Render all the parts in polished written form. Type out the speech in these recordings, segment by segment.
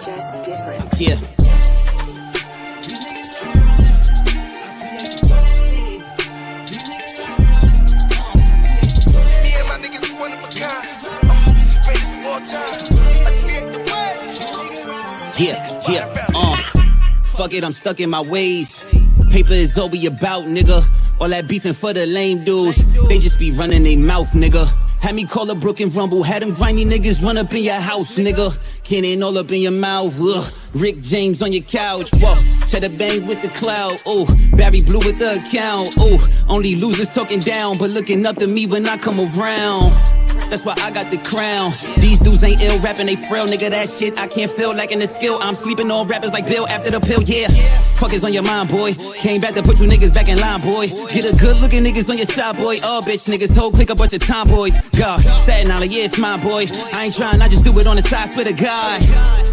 Just different. Yeah. Fuck it, I'm stuck in my ways. Paper is all we about, nigga. All that beefing for the lame dudes. They just be running their mouth, nigga. Had me call a Brook and Rumble. Had them grimy niggas run up in your house, nigga. Cannon all up in your mouth. Ugh. Rick James on your couch. Whoa. Cheddar bang with the cloud. Oh, Barry Blue with the account. Oh, only losers talking down, but looking up to me when I come around. That's why I got the crown. These dudes ain't ill rapping, they frail, nigga. That shit I can't feel like in the skill. I'm sleeping on rappers like Bill after the pill, yeah. Fuck is on your mind, boy. Came back to put you niggas back in line, boy. Get a good looking niggas on your side, boy. Oh, bitch, niggas, whole click a bunch of tomboys. God, Staten Island, yeah, it's mine, boy. I ain't trying, I just do it on the side, spit a guy.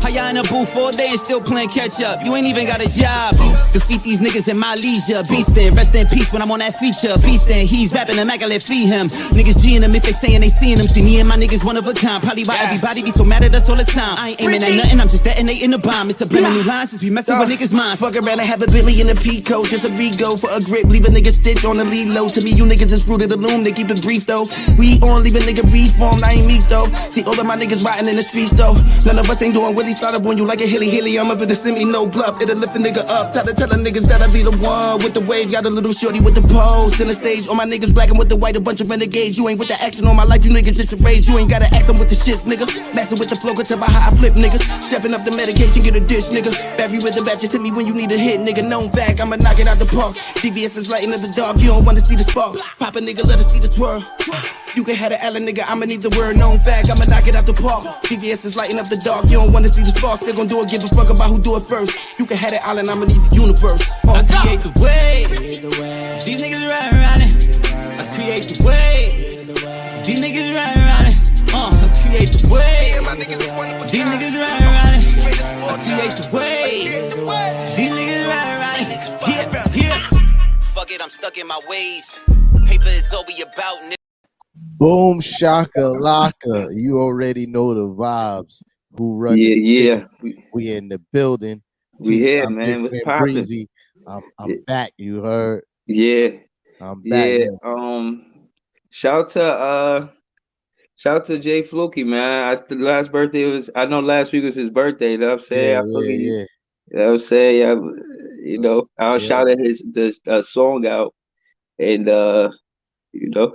How y'all in the booth all day and still playing catch up? You ain't even got a job. Defeat these niggas in my leisure. Beastin', rest in peace when I'm on that feature. Beastin', he's rapping, immaculate, feed him. Niggas G'ing him if they saying they seeing him. See me and my niggas one of a kind. Probably why everybody be so mad at us all the time. I ain't aiming at nothing, I'm just detonating the bomb. It's a brand new line since we messing with niggas' minds. Fuck around and have a Billy in a Pico. Just a rego for a grip. Leave a nigga stitch on the lead low. To me, you niggas is rooted of the loom. They keep it brief though. We on leave a nigga reformed. I ain't meek though. See all of my niggas riding in the streets though. None of us ain't doing Willie. Start up on you like a hilly. I'm up in the semi, no bluff. It'll lift a nigga up. Try to tell the niggas that I be the one with the wave. Got a little shorty with the pose. In the stage, all my niggas black and with the white. A bunch of renegades. You ain't with the action on my life. You niggas just a rage. You ain't gotta act them with the shits, nigga. Messing with the flow, cause about how I flip, nigga. Stepping up the medication, get a dish, nigga. Barry with the batches, hit me when you need a hit, nigga. Known fact, I'ma knock it out the park. CBS is lighting up the dark, you don't wanna see the spark. Pop a nigga, let us see the twirl. You can have the Allen, nigga, I'ma need the word. Known fact, I'ma knock it out the park. CBS is lighting up the dark, you don't wanna see the spark. Still gon' do it, give a fuck about who do it first. You can have the Allen, I'ma need the universe. I create the wave. These niggas riding around it. I create the wave. These niggas riding around it. I create the wave. These niggas riding around it. I create the wave. These niggas riding around it. Yeah. Fuck it, I'm stuck in my ways. Paper is all we about, nigga. Boom, shaka, laka. You already know the vibes. Who run? Yeah. We in the building. We here, man. What's poppin'? I'm back. You heard? Yeah. I'm back. Yeah. Shout out to Jay Fluky, man. Last birthday was, I know last week was his birthday. You know what I'm saying? Yeah. You know what I'm saying? You know, I'll shout at the song out, and you know.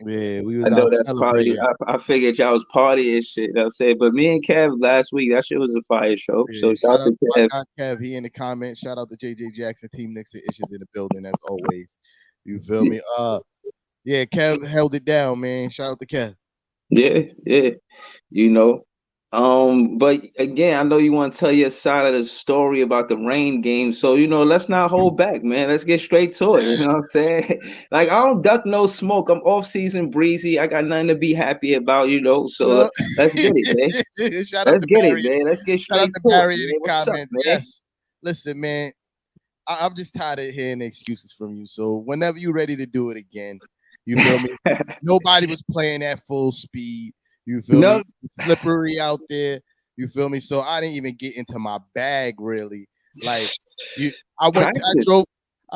Yeah, we was I know out that's celebrating. probably. I figured y'all was partying and shit. You know what I'm saying? But me and Kev last week, that shit was a fire show. Yeah, So shout out to my Kev. guy Kev. He in the comments. Shout out to JJ Jackson, Team Nixon Issues in the building as always. You feel me? Yeah, Kev held it down, man. Shout out to Kev. Yeah. You know. But again, I know you want to tell your side of the story about the rain game. So, you know, let's not hold back, man. Let's get straight to it. You know what I'm saying? Like, I don't duck no smoke. I'm off season breezy. I got nothing to be happy about, you know. So let's get it, man. Let's get it, man. Let's get straight to Barry it. in the comments. Yes. Listen, man. I'm just tired of hearing excuses from you. So whenever you're ready to do it again, you feel me? Nobody was playing at full speed. You feel me? Slippery out there. You feel me? So I didn't even get into my bag really. Like I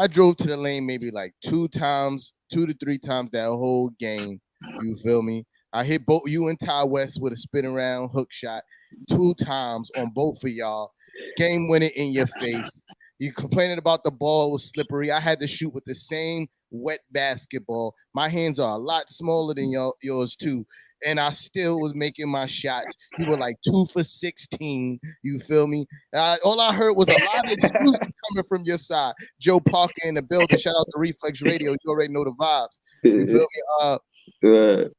drove to the lane maybe like 2 to 3 times that whole game. You feel me? I hit both you and Ty West with a spin around hook shot 2 times on both of y'all. Game winning in your face. You complaining about the ball was slippery. I had to shoot with the same wet basketball. My hands are a lot smaller than yours too. And I still was making my shots. You were like 2 for 16. You feel me? All I heard was a lot of excuses coming from your side. Joe Parker in the building. Shout out to Reflex Radio. You already know the vibes. You feel me?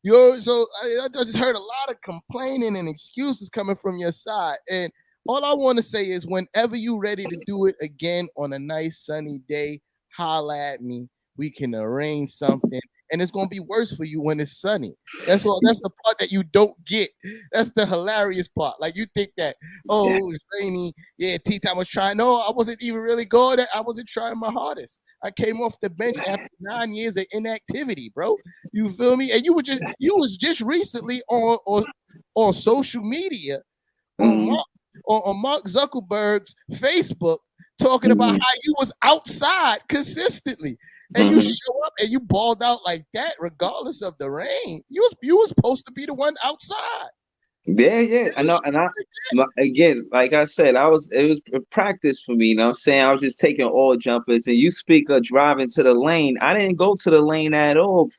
Yeah. So I just heard a lot of complaining and excuses coming from your side. And all I want to say is whenever you ready to do it again on a nice sunny day, holla at me. We can arrange something. And it's gonna be worse for you when it's sunny. That's all. That's the part that you don't get. That's the hilarious part. Like you think that, it was rainy. Yeah, T-Time was trying. No, I wasn't even really going. I wasn't trying my hardest. I came off the bench after 9 years of inactivity, bro. You feel me? And you was just recently on social media on Mark Zuckerberg's Facebook talking about how you was outside consistently. And you show up and you balled out like that, regardless of the rain. You was supposed to be the one outside. Yeah. I know. And again, like I said, it was practice for me. You know what I'm saying? I was just taking all jumpers. And you speak of driving to the lane. I didn't go to the lane at all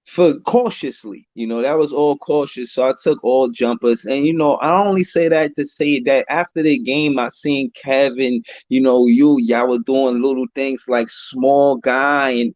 for cautiously, that was all cautious. So I took all jumpers. And I only say that to say that after the game, I seen Kevin, y'all were doing little things like small guy, and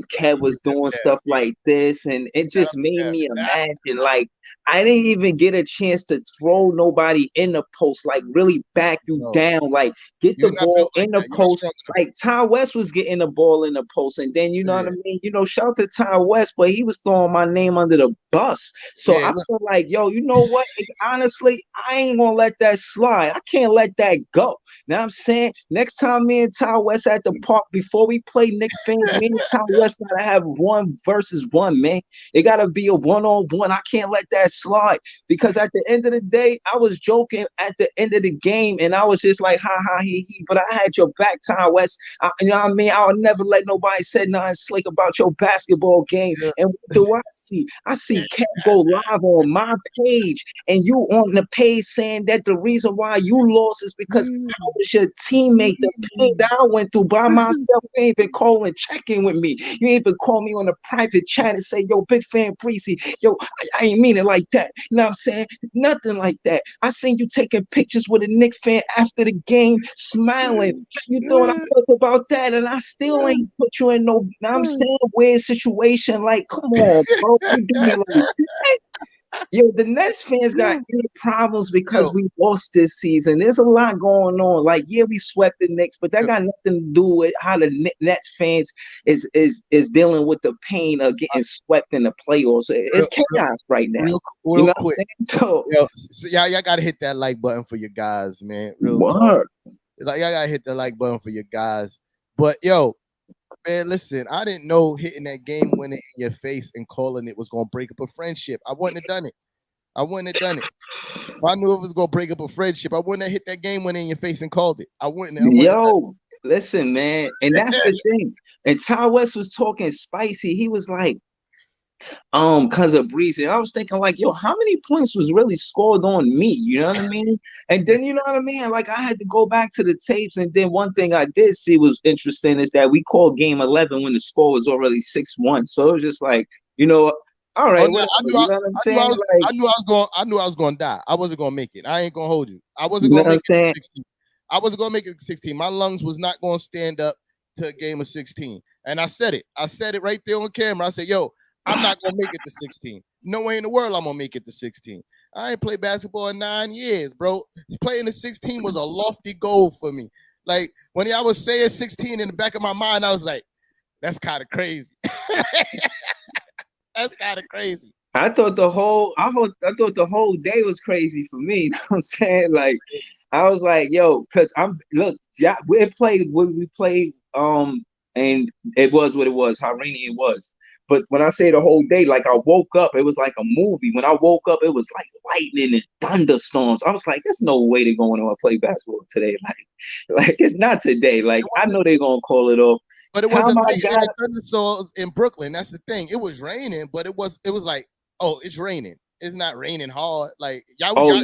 Kev was doing stuff like this, and it just made me imagine, like, I didn't even get a chance to throw nobody in the post, like really back you down, like get the ball in the post. Like Ty West was getting the ball in the post, and then what I mean. Shout out to Ty West, but he was throwing my name under the bus. So I feel like, yo, you know what? Honestly, I ain't gonna let that slide. I can't let that go. Now I'm saying, next time me and Ty West at the park, before we play Knicks fans, me and Ty West gotta have 1-versus-1, man. It gotta be a 1-on-1. I can't let that slide, because at the end of the day, I was joking at the end of the game, and I was just like, ha ha he, but I had your back, Ty West. You know what I mean? I'll never let nobody say nothing slick about your basketball game. And what do I see? I see Cat go live on my page, and you on the page saying that the reason why you lost is because I was your teammate. The pain that I went through by myself. You ain't even calling, checking with me. You ain't even call me on a private chat and say, yo, big fan Precy, yo, I ain't mean it like that. You know what I'm saying? Nothing like that. I seen you taking pictures with a Knicks fan after the game, smiling. You thought I talked about that, and I still ain't put you in no, I'm saying, weird situation. Like, come on, bro. You do me like that. Yo, the Nets fans got any problems because we lost this season. There's a lot going on. Like, we swept the Knicks, but that got nothing to do with how the Nets fans is dealing with the pain of getting swept in the playoffs. It's chaos right now. Real quick. So y'all gotta hit that like button for your guys, man. Real talk. Like, y'all gotta hit the like button for your guys. But man, listen, I didn't know hitting that game winner in your face and calling it was gonna break up a friendship. I wouldn't have done it. If I knew it was gonna break up a friendship, I wouldn't have hit that game winner in your face and called it. I wouldn't have. Listen, man, and that's the thing. And Ty West was talking spicy. He was like, because of Breezy. I was thinking, like, yo, how many points was really scored on me? You know what I mean? And then, you know what I mean? Like, I had to go back to the tapes. And then one thing I did see was interesting is that we called game 11 when the score was already 6-1. So it was just like, all right. I knew I was going to die. I wasn't going to make it. I ain't going to hold you. I wasn't going to make it 16. I wasn't going to make it 16. My lungs was not going to stand up to a game of 16. And I said it. Right there on camera. I said, yo, I'm not going to make it to 16. No way in the world I'm going to make it to 16. I ain't played basketball in 9 years, bro. Playing the 16 was a lofty goal for me. Like, when I was saying 16 in the back of my mind, I was like, that's kind of crazy. That's kind of crazy. I thought the whole day was crazy for me. You know what I'm saying? Like, I was like, yo, because we played, and it was what it was, how rainy it was. But when I say the whole day, like, I woke up, it was like a movie. When I woke up, it was like lightning and thunderstorms. I was like, there's no way they're going to play basketball today. Like it's not today. Like, I know they're going to call it off. But it wasn't like thunderstorms in Brooklyn. That's the thing. It was raining, but it was like, oh, it's raining. It's not raining hard. Like, y'all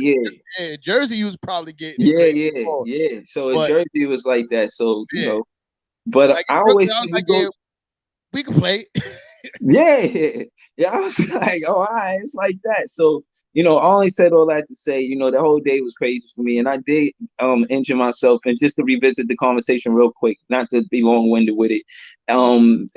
Jersey, you was probably getting yeah. So in Jersey, it was like that. So, but like, I always like, we can play. Yeah. I was like, oh, all right, it's like that. So, I only said all that to say, the whole day was crazy for me, and I did injure myself. And just to revisit the conversation real quick, not to be long-winded with it,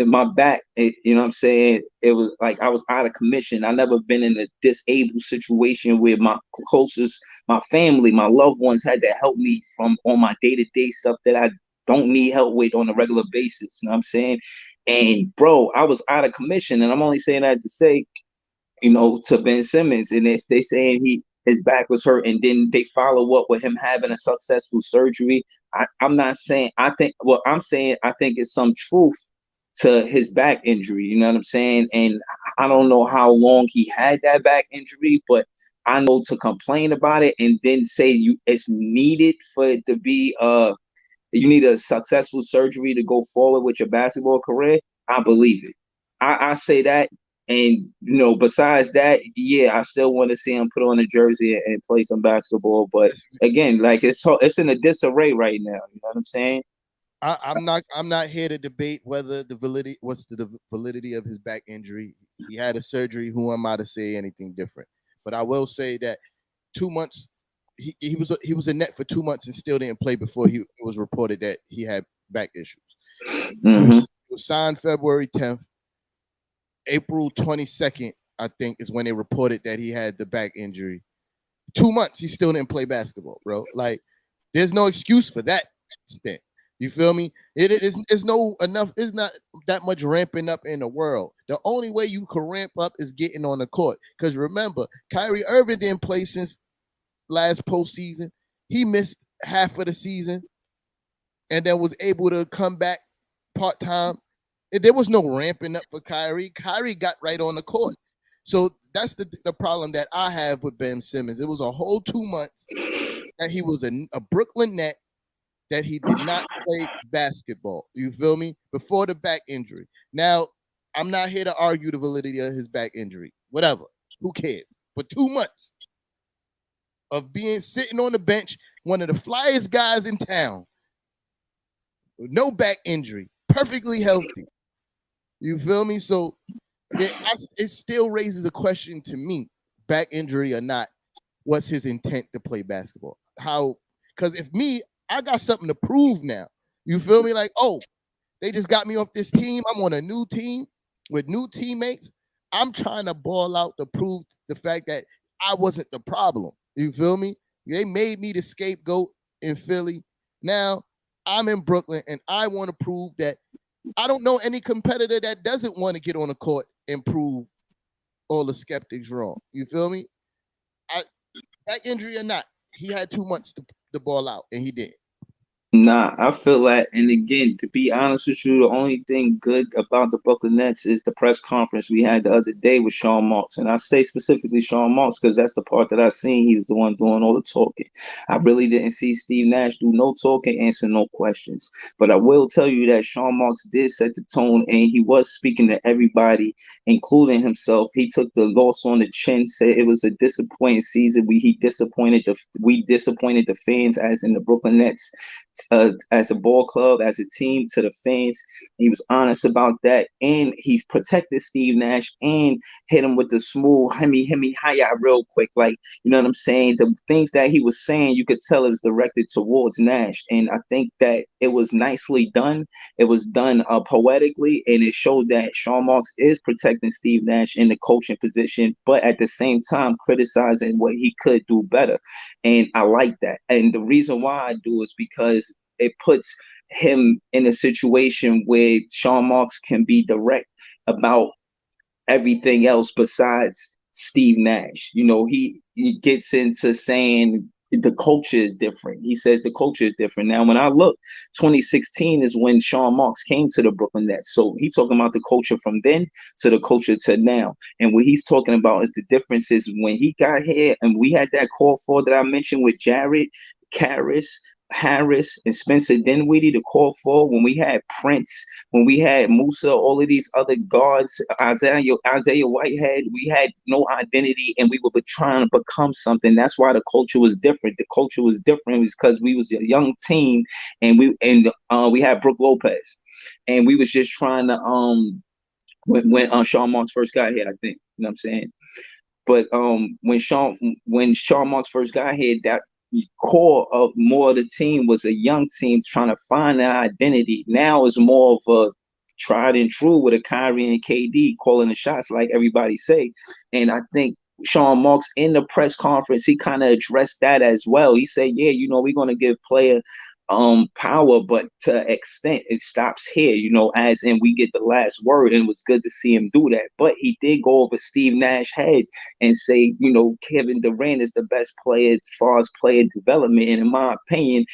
my back, you know what I'm saying, it was like I was out of commission. I never been in a disabled situation where my closest, my family, my loved ones had to help me from on my day-to-day stuff that I don't need help with on a regular basis. You know what I'm saying? And bro, I was out of commission, and I'm only saying that to say, to Ben Simmons, and if they saying his back was hurt, and then they follow up with him having a successful surgery. I'm not saying I think it's some truth to his back injury. You know what I'm saying? And I don't know how long he had that back injury, but I know to complain about it and then say it's needed for it to be you need a successful surgery to go forward with your basketball career. I believe it. I say that, and besides that, yeah, I still want to see him put on a jersey and play some basketball. But again, like it's in a disarray right now. You know what I'm saying? I'm not here to debate whether what's the validity of his back injury. He had a surgery. Who am I to say anything different? But I will say that 2 months he was a net for 2 months and still didn't play before it was reported that he had back issues. Mm-hmm. He was signed February 10th. April 22nd, I think, is when they reported that he had the back injury. 2 months he still didn't play basketball, bro. Like, there's no excuse for that stint. You feel me? It's not that much ramping up in the world. The only way you can ramp up is getting on the court. Because remember, Kyrie Irving didn't play since last postseason. He missed half of the season and then was able to come back part-time. There was no ramping up for Kyrie. Kyrie got right on the court. So that's the problem that I have with Ben Simmons. It was a whole 2 months that he was a Brooklyn net, that he did not play basketball. You feel me? Before the back injury. Now, I'm not here to argue the validity of his back injury. Whatever. Who cares? But 2 months of sitting on the bench, one of the flyest guys in town, with no back injury, perfectly healthy. You feel me? So it still raises a question to me, back injury or not, what's his intent to play basketball? How? Because I got something to prove now. You feel me? Like, oh, they just got me off this team. I'm on a new team with new teammates. I'm trying to ball out to prove the fact that I wasn't the problem. You feel me? They made me the scapegoat in Philly. Now I'm in Brooklyn, and I want to prove that I don't know any competitor that doesn't want to get on the court and prove all the skeptics wrong. You feel me? Back injury or not, he had 2 months to ball out, and he did. Nah, I feel like, and again, to be honest with you, the only thing good about the Brooklyn Nets is the press conference we had the other day with Sean Marks. And I say specifically Sean Marks because that's the part that I seen. He was the one doing all the talking. I really didn't see Steve Nash do no talking, answer no questions. But I will tell you that Sean Marks did set the tone, and he was speaking to everybody, including himself. He took the loss on the chin, said it was a disappointing season. We disappointed the fans, as in the Brooklyn Nets. As a ball club, as a team, to the fans. He was honest about that, and he protected Steve Nash and hit him with the smooth hemi hiya real quick. Like, you know what I'm saying? The things that he was saying, you could tell it was directed towards Nash, and I think that it was nicely done. It was done poetically, and it showed that Sean Marks is protecting Steve Nash in the coaching position, but at the same time criticizing what he could do better. And I like that. And the reason why I do is because it puts him in a situation where Sean Marks can be direct about everything else besides Steve Nash. You know, he gets into saying the culture is different. He says the culture is different. Now, when I look, 2016 is when Sean Marks came to the Brooklyn Nets. So he's talking about the culture from then to the culture to now. And what he's talking about is the differences when he got here and we had that call for that I mentioned with Jared, Karras, Harris, and Spencer Dinwiddie to call for, when we had Prince, when we had Musa, all of these other guards, Isaiah Whitehead, we had no identity and we were trying to become something. That's why the culture was different. The culture was different because we was a young team and we had Brook Lopez. And we was just trying to when Sean Marks first got here, I think. You know what I'm saying? But when Sean Marks first got here, that core of more of the team was a young team trying to find their identity. Now it's more of a tried and true with a Kyrie and KD calling the shots, like everybody say. And I think Sean Marks in the press conference, he kind of addressed that as well. He said, yeah, we're going to give player power, but to extent it stops here, as in we get the last word, and it was good to see him do that. But he did go over Steve Nash's head and say, Kevin Durant is the best player as far as player development. And in my opinion,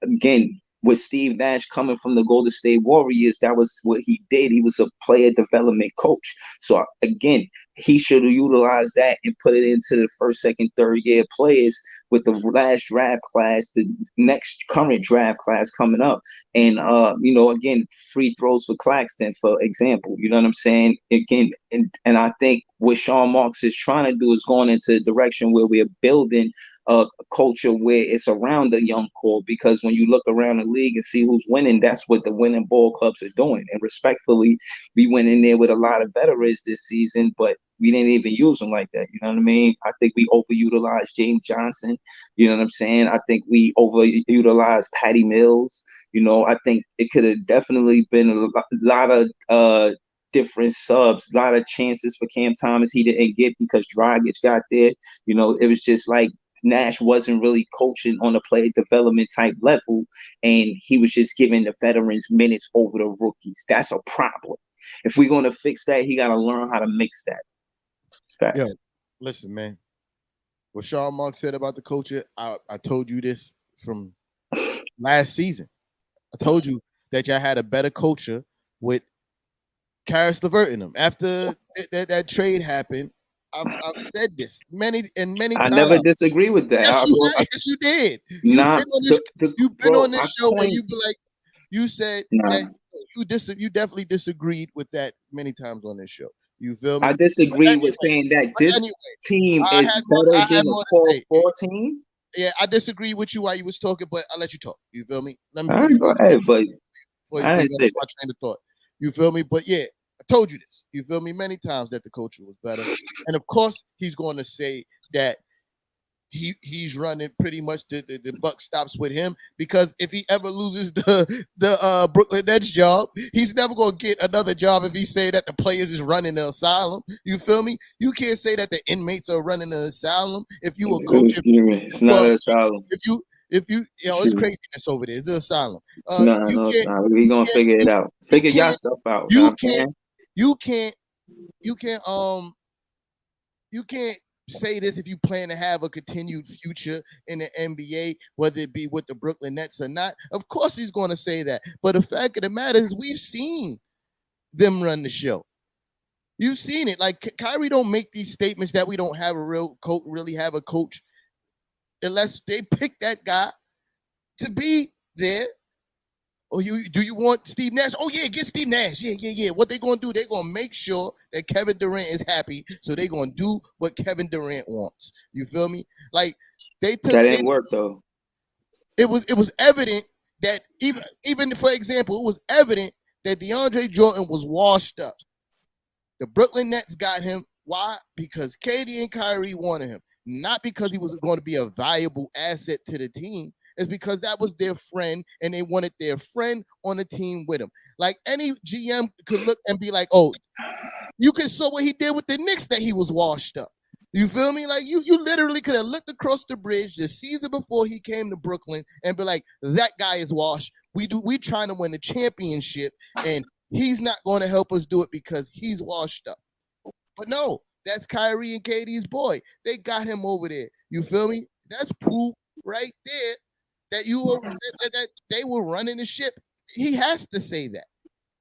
again, with Steve Nash coming from the Golden State Warriors, that was what he did. He was a player development coach. So again, he should have utilized that and put it into the first, second, third year players with the last draft class, the next current draft class coming up. And again, free throws for Claxton, for example. You know what I'm saying? Again, and I think what Sean Marks is trying to do is going into a direction where we're building a culture where it's around the young core, because when you look around the league and see who's winning, that's what the winning ball clubs are doing. And respectfully, we went in there with a lot of veterans this season, but we didn't even use them like that. You know what I mean? I think we overutilized James Johnson. You know what I'm saying? I think we overutilized Patty Mills. I think it could have definitely been a lot of different subs, a lot of chances for Cam Thomas he didn't get because Dragic got there. It was just like Nash wasn't really coaching on a player development type level, and he was just giving the veterans minutes over the rookies. That's a problem. If we're going to fix that, he got to learn how to mix that. Facts. Yo, listen, man. What Sean Marks said about the culture, I told you this from last season. I told you that y'all had a better culture with Karis LeVert in them. After that trade happened, I've said this many times. I never disagree with that. Yes, you did. You've been on this show where you be like, you said that you definitely disagreed with that many times on this show. You feel me? I disagree with saying that this team is better than a core 14. Yeah, I disagree with you while you was talking, but I'll let you talk. You feel me? Let me go ahead, but I didn't say my train of thought. You feel me? But yeah, I told you this. You feel me? Many times that the culture was better. And of course, he's going to say that he's running pretty much the buck stops with him, because if he ever loses the Brooklyn Nets job, he's never going to get another job if he say that the players is running the asylum. You feel me? You can't say that the inmates are running the asylum if you a coach. It's not an asylum. If you it's craziness over there. It's an asylum. No, asylum. We gonna figure it out. Figure y'all stuff out. You can't say this if you plan to have a continued future in the NBA, whether it be with the Brooklyn Nets or not. Of course he's going to say that. But the fact of the matter is we've seen them run the show. You've seen it. Like Kyrie don't make these statements that we don't have a real coach, really have a coach, unless they pick that guy to be there. Oh, do you want Steve Nash? Oh, yeah, get Steve Nash. Yeah. What they going to do, they're going to make sure that Kevin Durant is happy, so they're going to do what Kevin Durant wants. You feel me? Like, that didn't work, though. It was evident that, even for example, it was evident that DeAndre Jordan was washed up. The Brooklyn Nets got him. Why? Because KD and Kyrie wanted him. Not because he was going to be a valuable asset to the team. It's because that was their friend, and they wanted their friend on the team with him. Like, any GM could look and be like, oh, you can saw what he did with the Knicks, that he was washed up. You feel me? Like, you literally could have looked across the bridge the season before he came to Brooklyn and be like, that guy is washed. We trying to win the championship, and he's not going to help us do it because he's washed up. But no, that's Kyrie and KD's boy. They got him over there. You feel me? That's proof right there that that they were running the ship. He has to say that.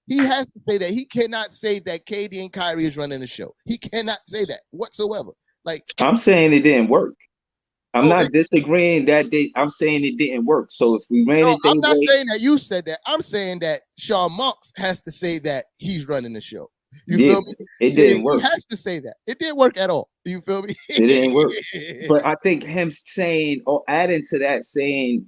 He has to say that. He cannot say that KD and Kyrie is running the show. He cannot say that whatsoever. Like, I'm saying it didn't work. I'm not disagreeing that I'm saying it didn't work. So if we ran it, I'm not saying that you said that. I'm saying that Sean Marks has to say that he's running the show. You feel me? It didn't work. He has to say that. It didn't work at all. You feel me? It didn't work. But I think him saying, or adding to that, saying,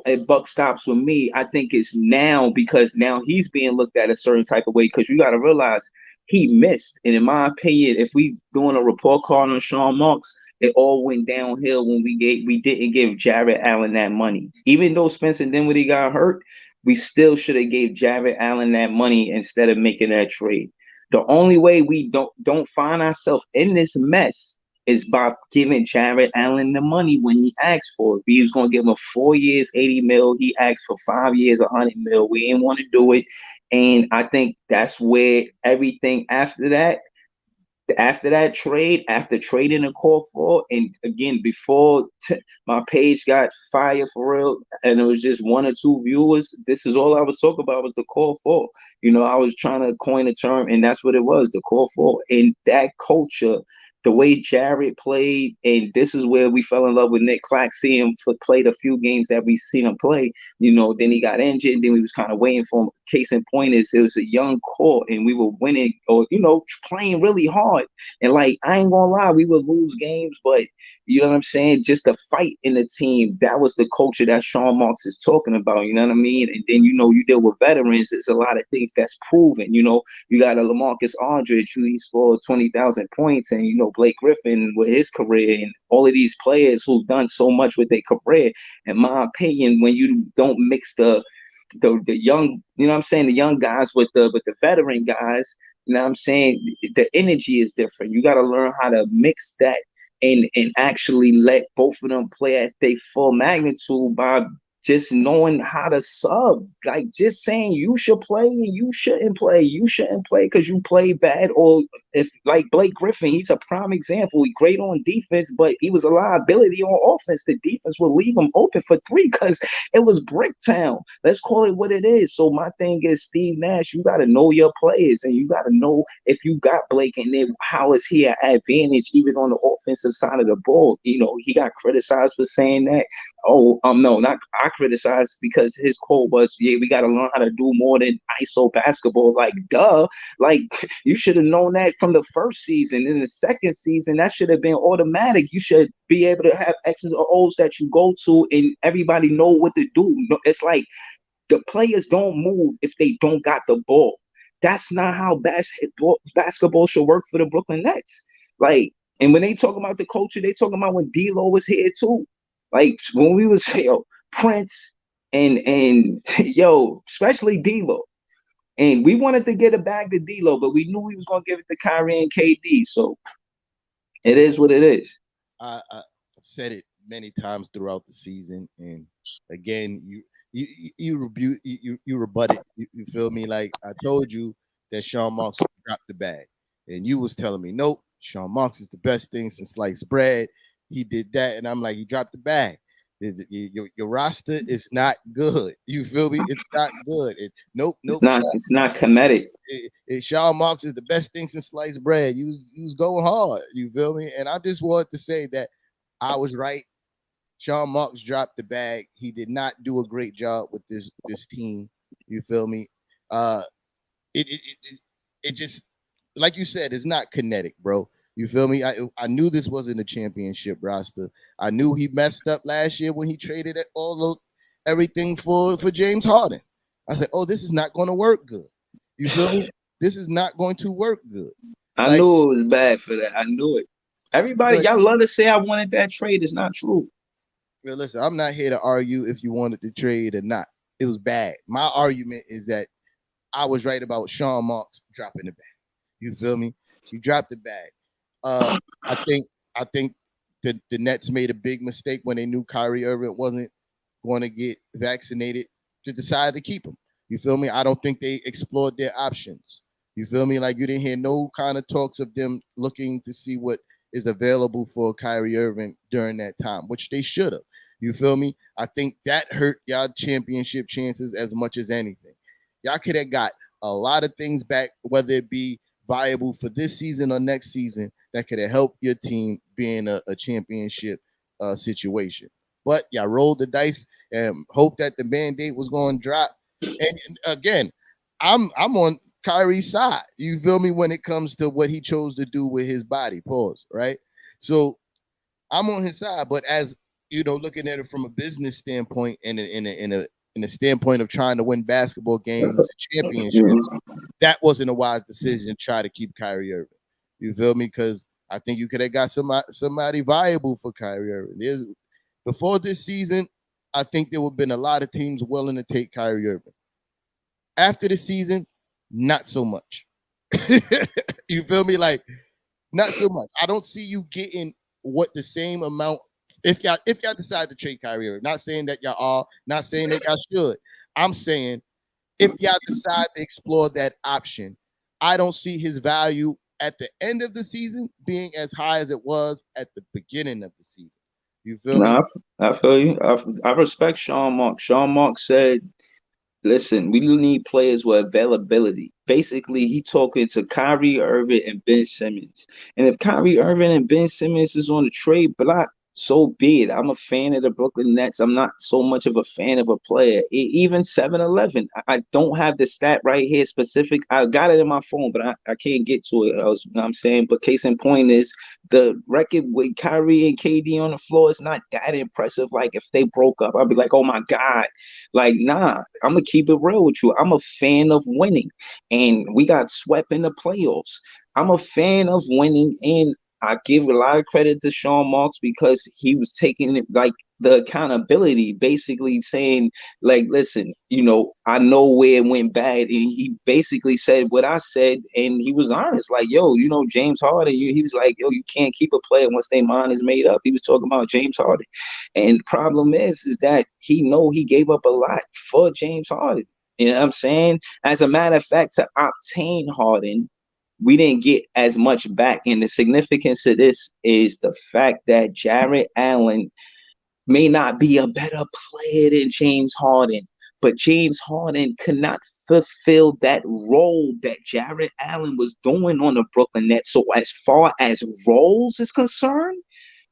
a buck stops with me, I think it's now, because now he's being looked at a certain type of way, because you got to realize he missed. And in my opinion, if we doing a report card on Sean Marks, it all went downhill when we didn't give Jarrett Allen that money. Even though Spencer Dinwiddie got hurt, we still should have gave Jarrett Allen that money instead of making that trade. The only way we don't find ourselves in this mess is by giving Jarrett Allen the money when he asked for it. We was going to give him 4 years, 80 mil. He asked for 5 years, 100 mil. We didn't want to do it. And I think that's where everything after that, after that trade, after trading a call for, and again before my page got fired for real, and it was just 1 or 2 viewers. This is all I was talking about was the call for. I was trying to coin a term, and that's what it was, the call for, and that culture. The way Jared played, and this is where we fell in love with Nick Clack. See him played a few games that we seen him play. Then he got injured. Then we was kind of waiting for him. Case in point is it was a young core, and we were winning or playing really hard. And like I ain't gonna lie, we would lose games, but you know what I'm saying? Just the fight in the team. That was the culture that Sean Marks is talking about. You know what I mean? And then you deal with veterans. There's a lot of things that's proven. You got a LaMarcus Aldridge who he scored 20,000 points, and Blake Griffin with his career, and all of these players who've done so much with their career. In my opinion, when you don't mix the young, the young guys with the veteran guys, the energy is different. You got to learn how to mix that and actually let both of them play at their full magnitude by just knowing how to sub. Like just saying you should play and you shouldn't play because you play bad. Or if like Blake Griffin, he's a prime example. He's great on defense, but he was a liability on offense. The defense would leave him open for three because it was Bricktown. Let's call it what it is. So my thing is, Steve Nash, you got to know your players, and you got to know if you got Blake in there, how is he an advantage even on the offensive side of the ball? He got criticized for saying that. No, not I criticized because his quote was, "Yeah, we got to learn how to do more than ISO basketball." Like, duh, like you should have known that from the first season. In the second season, that should have been automatic. You should be able to have X's or O's that you go to, and everybody know what to do. It's like the players don't move if they don't got the ball. That's not how basketball should work for the Brooklyn Nets. Like, and when they talk about the culture, they talking about when D'Lo was here too. Like when we was Prince and especially D'Lo, and we wanted to get it back to D'Lo, but we knew we was gonna give it to Kyrie and KD. So it is what it is. I've said it many times throughout the season, and again, you rebut it. You feel me? Like I told you that Sean Marks dropped the bag, and you was telling me, nope, Sean Marks is the best thing since sliced bread. He did that, and I'm like, you dropped the bag. Your roster is not good. You feel me? It's not good. Nope. It's not comedic. Sean Marks is the best thing since sliced bread. You was going hard. You feel me? And I just wanted to say that I was right. Sean Marks dropped the bag. He did not do a great job with this team. You feel me? It just, like you said, it's not kinetic, bro. You feel me? I knew this wasn't a championship roster. I knew he messed up last year when he traded everything for James Harden. I said, oh, this is not going to work good. You feel me? This is not going to work good. I knew it was bad for that. I knew it. Everybody, y'all love to say I wanted that trade. It's not true. Well, listen, I'm not here to argue if you wanted to trade or not. It was bad. My argument is that I was right about Sean Marks dropping the bag. You feel me? He dropped the bag. I think the Nets made a big mistake when they knew Kyrie Irving wasn't going to get vaccinated to decide to keep him. You feel me? I don't think they explored their options. You feel me? Like you didn't hear no kind of talks of them looking to see what is available for Kyrie Irving during that time, which they should have. You feel me? I think that hurt y'all championship chances as much as anything. Y'all could have got a lot of things back, whether it be viable for this season or next season, that could have helped your team be in a championship situation. But y'all rolled the dice and hope that the Band-Aid was going to drop. And again, I'm on Kyrie's side. You feel me? When it comes to what he chose to do with his body, pause, right? So I'm on his side. But as you know, looking at it from a business standpoint and in a standpoint of trying to win basketball games and championships, that wasn't a wise decision to try to keep Kyrie Irving. You feel me? Because I think you could have got somebody viable for Kyrie Irving. Before this season, I think there would have been a lot of teams willing to take Kyrie Irving. After the season, not so much. You feel me? Like, not so much. I don't see you getting what the same amount if y'all decide to trade Kyrie Irving. Not saying that y'all are, not saying that y'all should. I'm saying if y'all decide to explore that option, I don't see his value at the end of the season being as high as it was at the beginning of the season. You feel me? Nah, I feel you. I respect Sean Marks. Sean Marks said, listen, we need players with availability. Basically, he talking to Kyrie Irving and Ben Simmons. And if Kyrie Irving and Ben Simmons is on the trade block, so be it. I'm a fan of the Brooklyn Nets. I'm not so much of a fan of a player. Even 7-Eleven. I don't have the stat right here specific. I got it in my phone, but I can't get to it. You know what I'm saying? But case in point is the record with Kyrie and KD on the floor is not that impressive. Like if they broke up, I'd be like, oh my God. Like, nah, I'm going to keep it real with you. I'm a fan of winning. And we got swept in the playoffs. I'm a fan of winning, and I give a lot of credit to Sean Marks because he was taking it like the accountability, basically saying, like, listen, I know where it went bad. And he basically said what I said, and he was honest. Like, yo, James Harden, he was like, yo, you can't keep a player once their mind is made up. He was talking about James Harden. And the problem is that he gave up a lot for James Harden. You know what I'm saying? As a matter of fact, to obtain Harden, we didn't get as much back. And the significance of this is the fact that Jarrett Allen may not be a better player than James Harden, but James Harden could not fulfill that role that Jarrett Allen was doing on the Brooklyn Nets. So as far as roles is concerned,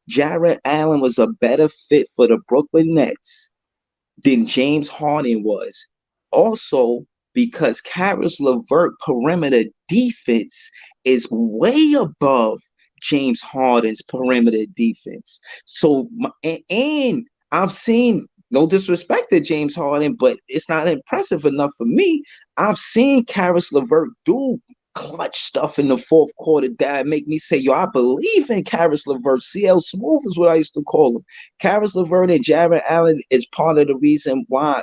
Jarrett Allen was a better fit for the Brooklyn Nets than James Harden was. Also, because Caris LeVert perimeter defense is way above James Harden's perimeter defense. So, and I've seen, no disrespect to James Harden, but it's not impressive enough for me. I've seen Caris LeVert do clutch stuff in the fourth quarter that make me say, yo, I believe in Caris LeVert. CL Smooth is what I used to call him. Caris LeVert and Jarrett Allen is part of the reason why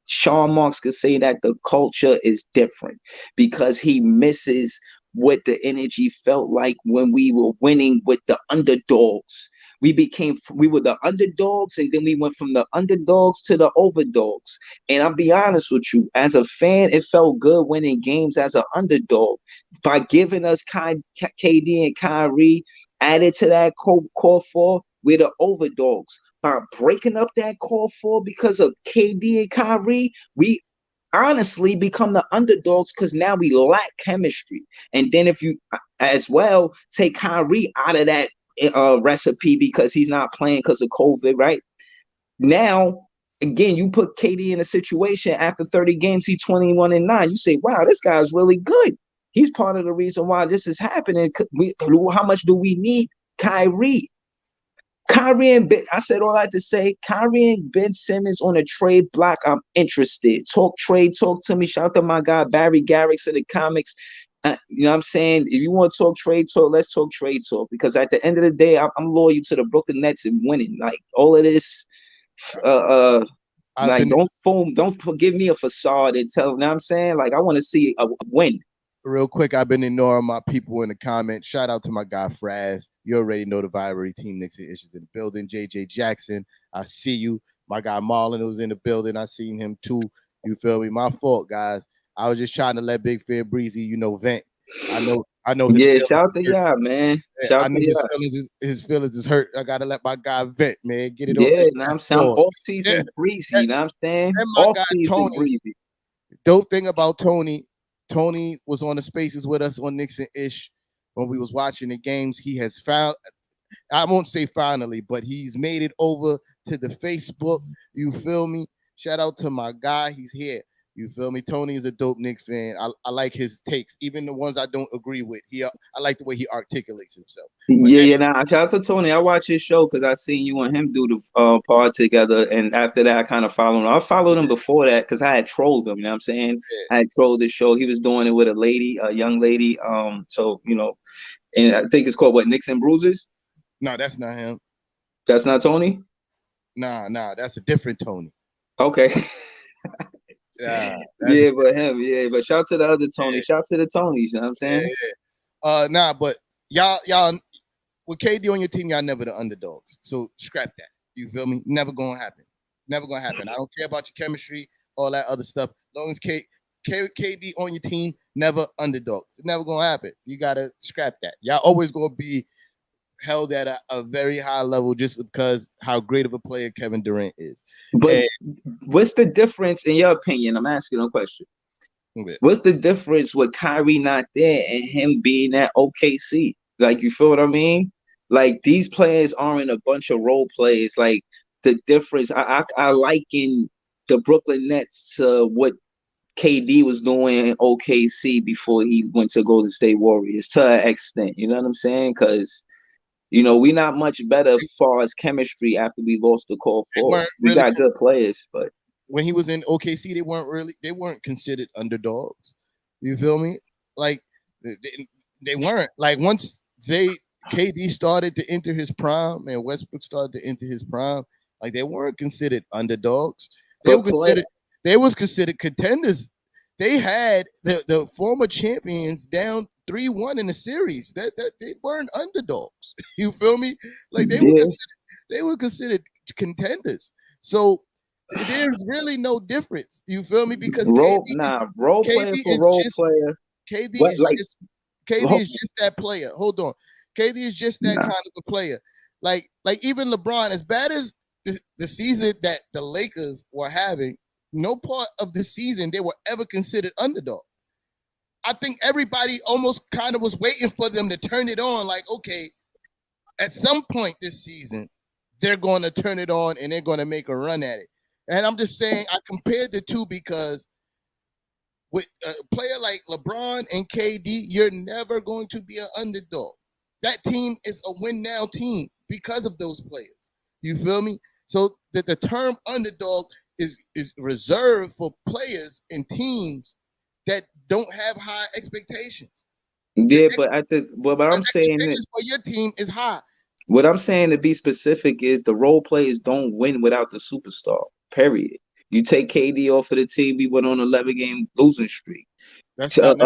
Sean Marks could say that the culture is different, because he misses what the energy felt like when we were winning with the underdogs. We were the underdogs, and then we went from the underdogs to the overdogs. And I'll be honest with you, as a fan, it felt good winning games as an underdog. By giving us KD and Kyrie added to that core four, we're the overdogs. By breaking up that core four because of KD and Kyrie, we honestly become the underdogs because now we lack chemistry. And then if you as well take Kyrie out of that recipe because he's not playing because of COVID, right? Now, again, you put KD in a situation after 30 games, he's 21-9. You say, wow, this guy's really good. He's part of the reason why this is happening. How much do we need Kyrie? Kyrie and Ben, I said all that to say, Kyrie and Ben Simmons on a trade block, I'm interested. Talk trade, talk to me. Shout out to my guy, Barry Garrix in the comics. You know what I'm saying? If you want to talk trade talk, let's talk trade talk. Because at the end of the day, I'm loyal to the Brooklyn Nets and winning. Like, all of this, don't give me a facade and tell, you know what I'm saying? Like, I want to see a win. Real quick, I've been ignoring my people in the comments. Shout out to my guy Fraz. You already know the Vibery team. Knicks and Issues in the building. JJ Jackson, I see you. My guy Marlon was in the building. I seen him too. You feel me? My fault, guys. I was just trying to let Big Fair Breezy, vent. I know. Yeah, shout out to y'all, man. I know his feelings is hurt. I gotta let my guy vent, man. Get it off. Yeah, now I'm saying off season Breezy. You know what I'm saying? And my off guy season Tony. Breezy. Dope thing about Tony. Tony was on the spaces with us on Knicks and Ish when we was watching the games. He has found, I won't say finally, but he's made it over to the Facebook. You feel me? Shout out to my guy. He's here. You feel me? Tony is a dope Knicks fan. I like his takes, even the ones I don't agree with. I like the way he articulates himself. Nah, shout out to Tony. I watch his show because I seen you and him do the part together, and after that, I kind of followed him. I followed him before that because I had trolled him. You know what I'm saying? Yeah. I had trolled the show. He was doing it with a young lady. So and I think it's called what, Knicks and Bruises? No, that's not him. That's not Tony? Nah, that's a different Tony. Okay. Yeah, but him, but shout out to the other Tony. Shout out to the Tonys, you know what I'm saying? Yeah. But y'all with KD on your team, y'all never the underdogs. So scrap that. You feel me? Never gonna happen. I don't care about your chemistry, all that other stuff. As long as KD on your team, never underdogs. It's never gonna happen. You gotta scrap that. Y'all always gonna be held at a very high level just because how great of a player Kevin Durant is. But what's the difference in your opinion? I'm asking a question. What's the difference with Kyrie not there and him being at OKC? Like, you feel what I mean? Like, these players aren't a bunch of role players. Like, the difference, I liken the Brooklyn Nets to what KD was doing in OKC before he went to Golden State Warriors to an extent. You know what I'm saying? Because, we're not much better as far as chemistry after we lost the Call Ford. We got good players, but when he was in OKC, they weren't considered underdogs. You feel me? Like, they weren't. Like, once KD started to enter his prime and Westbrook started to enter his prime, like, they weren't considered underdogs. They was considered contenders. They had the former champions down 3-1 in the series. That they weren't underdogs. You feel me? Like, they were considered contenders. So there's really no difference. You feel me? Because role player for role player. KD is just that player. Hold on. KD is just that kind of a player. Like even LeBron, as bad as the season that the Lakers were having, no part of the season they were ever considered underdog. I think everybody almost kind of was waiting for them to turn it on. Like, okay, at some point this season, they're going to turn it on and they're going to make a run at it. And I'm just saying, I compared the two because with a player like LeBron and KD, you're never going to be an underdog. That team is a win now team because of those players. You feel me? So that the term underdog is reserved for players and teams that don't have high expectations. Yeah, but I'm saying that for your team is high. What I'm saying, to be specific, is the role players don't win without the superstar. Period. You take KD off of the team, we went on 11-game losing streak. That's in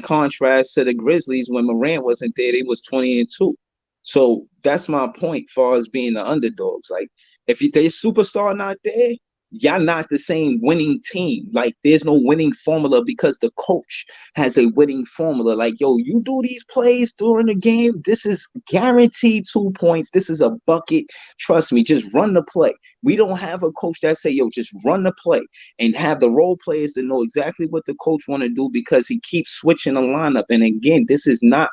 contrast to the Grizzlies, when Morant wasn't there, they was 20-2. So that's my point, as far as being the underdogs. Like, if their superstar not there, y'all not the same winning team. Like, there's no winning formula because the coach has a winning formula. Like, yo, you do these plays during the game, this is guaranteed 2 points. This is a bucket. Trust me, just run the play. We don't have a coach that say, yo, just run the play, and have the role players to know exactly what the coach want to do, because he keeps switching the lineup. And again, this is not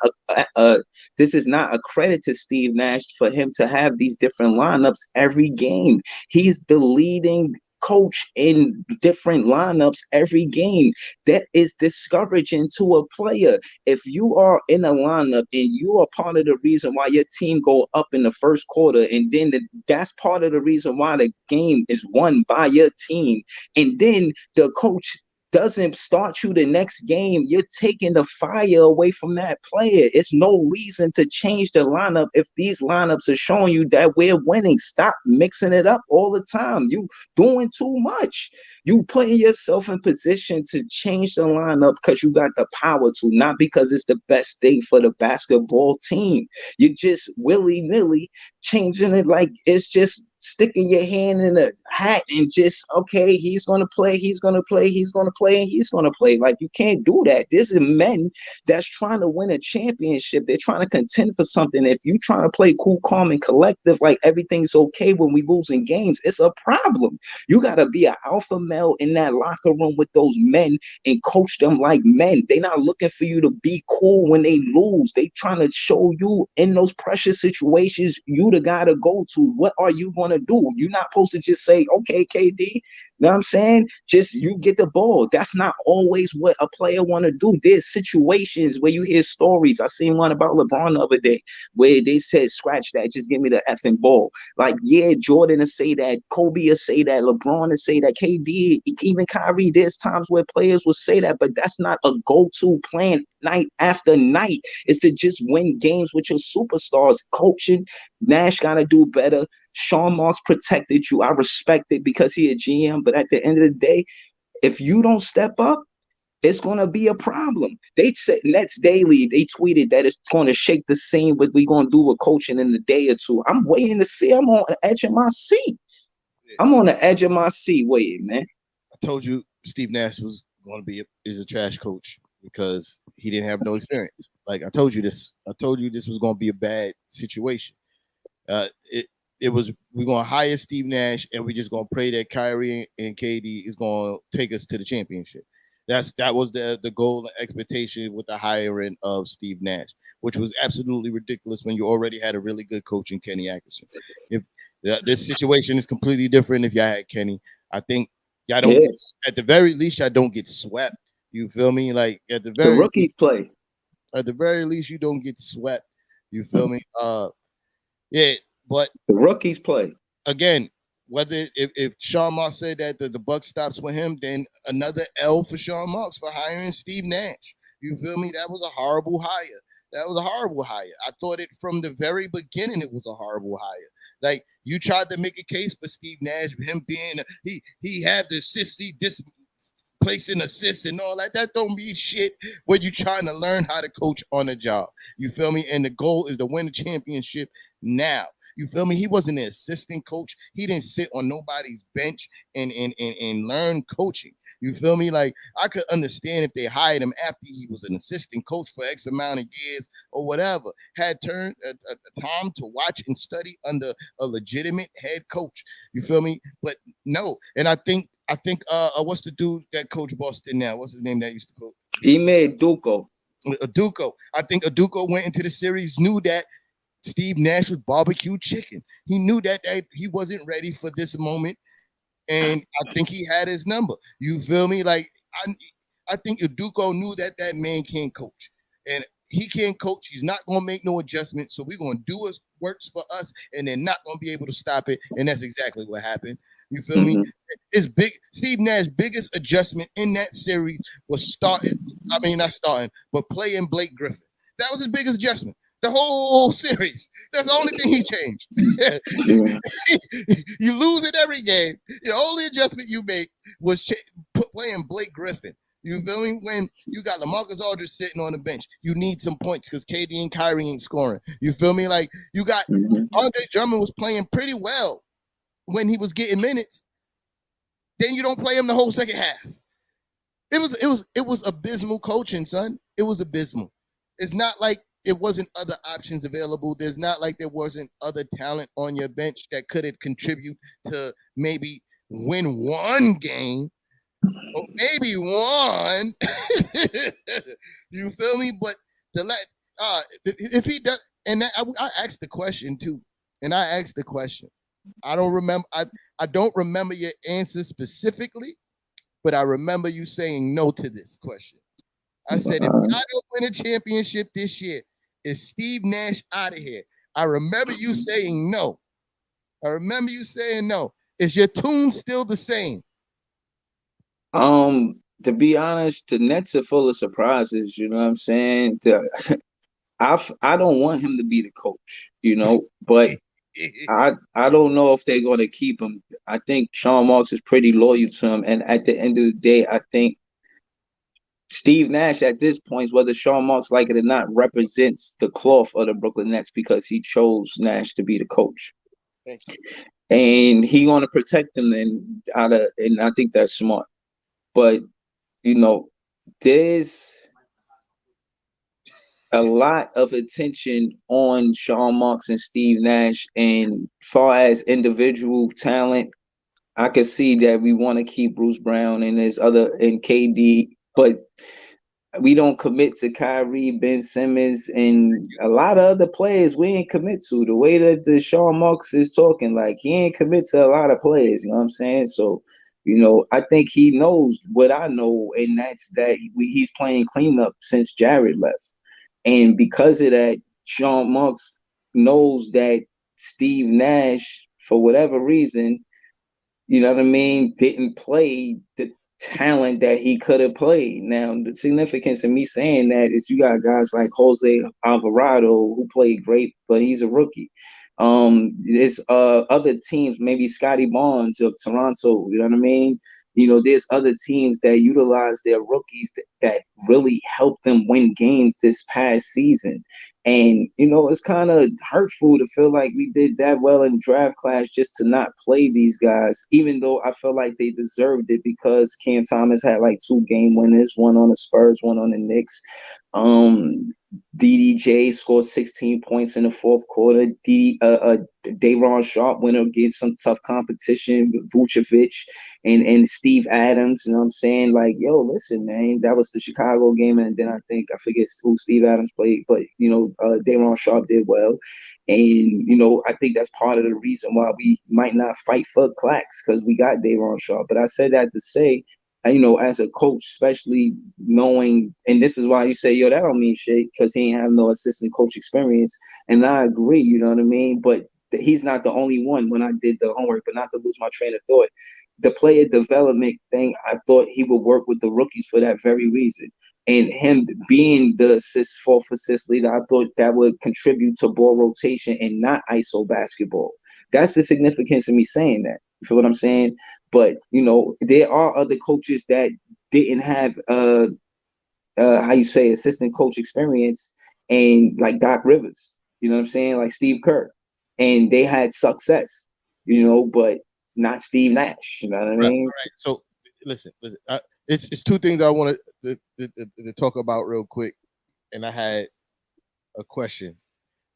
a credit to Steve Nash for him to have these different lineups every game. He's the leading coach in different lineups every game. That is discouraging to a player. If you are in a lineup and you are part of the reason why your team go up in the first quarter, and then that's part of the reason why the game is won by your team, and then the coach doesn't start you the next game, you're taking the fire away from that player. It's no reason to change the lineup if these lineups are showing you that we're winning. Stop mixing it up all the time. You doing too much. You putting yourself in position to change the lineup because you got the power to, not because it's the best thing for the basketball team. You're just willy-nilly changing it like it's just sticking your hand in a hat and just, okay, he's going to play, he's going to play, he's going to play, and he's going to play. Like, you can't do that. This is men that's trying to win a championship. They're trying to contend for something. If you trying to play cool, calm, and collective, like everything's okay when we losing games, it's a problem. You got to be an alpha male in that locker room with those men and coach them like men. They're not looking for you to be cool when they lose. They trying to show you in those pressure situations, you the guy to go to. What are you going to do? You're not supposed to just say, okay, KD, you know what I'm saying? Just you get the ball. That's not always what a player want to do. There's situations where you hear stories. I seen one about LeBron the other day where they said, scratch that, just give me the effing ball. Like, yeah, Jordan will say that, Kobe will say that, LeBron will say that, KD, even Kyrie, there's times where players will say that, but that's not a go-to plan night after night. It's to just win games with your superstars. Coaching, Nash got to do better. Sean Marks protected you. I respect it because he a GM. But at the end of the day, if you don't step up, it's going to be a problem. They said Nets Daily, they tweeted that it's going to shake the scene, what we're going to do with coaching in a day or two. I'm waiting to see. I'm on the edge of my seat. I'm on the edge of my seat waiting, man. I told you Steve Nash was going to be is a trash coach because he didn't have no experience. Like I told you this. I told you this was going to be a bad situation. It was we're going to hire Steve Nash and we're just going to pray that Kyrie and KD is going to take us to the championship. That was the goal and expectation with the hiring of Steve Nash, which was absolutely ridiculous when you already had a really good coach in Kenny Atkinson. If this situation is completely different if y'all had Kenny, I think y'all don't get, at the very least y'all don't get swept. You feel me? Like at the very rookies least, play. At the very least, you don't get swept. You feel me? Yeah, but the rookies play again. Whether if Sean Marks said that the buck stops with him, then another L for Sean Marks for hiring Steve Nash. You feel me? That was a horrible hire. That was a horrible hire. I thought it from the very beginning. It was a horrible hire. Like you tried to make a case for Steve Nash, him being he had the sissy placing assists and all that. That don't mean shit when you trying to learn how to coach on a job. You feel me? And the goal is to win a championship now. You feel me? He wasn't an assistant coach. He didn't sit on nobody's bench and learn coaching. You feel me? Like I could understand if they hired him after he was an assistant coach for X amount of years or whatever, had turned a time to watch and study under a legitimate head coach. You feel me? But no. And I think what's the dude that coach Boston now? What's his name that used to coach? Ime Udoka. Udoka. I think Udoka went into the series, knew that Steve Nash was barbecue chicken. He knew that he wasn't ready for this moment, and I think he had his number. You feel me? Like I think Udoka knew that man can't coach, and he can't coach. He's not gonna make no adjustments. So we're gonna do what works for us, and they're not gonna be able to stop it. And that's exactly what happened. You feel me? It's big. Steve Nash's biggest adjustment in that series was not starting, but playing Blake Griffin. That was his biggest adjustment. The whole series. That's the only thing he changed. You lose in every game. The only adjustment you make was playing Blake Griffin. You feel me? When you got LaMarcus Aldridge sitting on the bench, you need some points because KD and Kyrie ain't scoring. You feel me? Like you got Andre Drummond was playing pretty well when he was getting minutes. Then you don't play him the whole second half. It was abysmal coaching, son. It was abysmal. It's not like it wasn't other options available. There's not like there wasn't other talent on your bench that could have contribute to maybe win one game or maybe one. You feel me? But if he does, and I asked the question too, and I asked the question. I don't remember. I don't remember your answer specifically, but I remember you saying no to this question. I said, if I don't win a championship this year, is Steve Nash out of here? I remember you saying no. Is your tune still the same? To be honest, the Nets are full of surprises. You know what I'm saying? I don't want him to be the coach, but I don't know if they're going to keep him. I think Sean Marks is pretty loyal to him, and at the end of the day, I think Steve Nash at this point, whether Sean Marks like it or not, represents the cloth of the Brooklyn Nets because he chose Nash to be the coach. And he going to protect them and I think that's smart. But there's a lot of attention on Sean Marks and Steve Nash, and far as individual talent, I can see that we want to keep Bruce Brown and KD, but we don't commit to Kyrie, Ben Simmons, and a lot of other players we ain't commit to. The way that the Sean Marks is talking, like he ain't commit to a lot of players, you know what I'm saying? So, I think he knows what I know, and that's that he's playing cleanup since Jared left. And because of that, Sean Marks knows that Steve Nash, for whatever reason, didn't play the talent that he could have played. Now, the significance of me saying that is you got guys like Jose Alvarado who played great, but he's a rookie. There's other teams, maybe Scotty Barnes of Toronto, You know, there's other teams that utilize their rookies that really helped them win games this past season. And, you know, it's kind of hurtful to feel like we did that well in draft class just to not play these guys, even though I feel like they deserved it because Cam Thomas had like 2 game winners, one on the Spurs, one on the Knicks. DDJ scored 16 points in the fourth quarter. Day'Ron Sharpe went up against some tough competition with Vucevic and Steve Adams. You know what I'm saying? Like, yo, listen, man, that was the Chicago game. And then I forget who Steve Adams played, but, you know, Day'Ron Sharpe did well. And, you know, I think that's part of the reason why we might not fight for Clax because we got Day'Ron Sharpe. But I said that to say, you know, as a coach, especially knowing, and this is why you say, yo, that don't mean shit because he ain't have no assistant coach experience. And I agree, you know what I mean? But he's not the only one when I did the homework, but not to lose my train of thought. The player development thing, I thought he would work with the rookies for that very reason. And him being the fourth assist leader, I thought that would contribute to ball rotation and not ISO basketball. That's the significance of me saying that. You feel what I'm saying? But, you know, there are other coaches that didn't have how you say assistant coach experience, and like Doc Rivers, you know what I'm saying, like Steve Kerr, and they had success, you know, but not Steve Nash. You know what I mean? Right. So listen. It's 2 things I want to talk about real quick, and I had a question.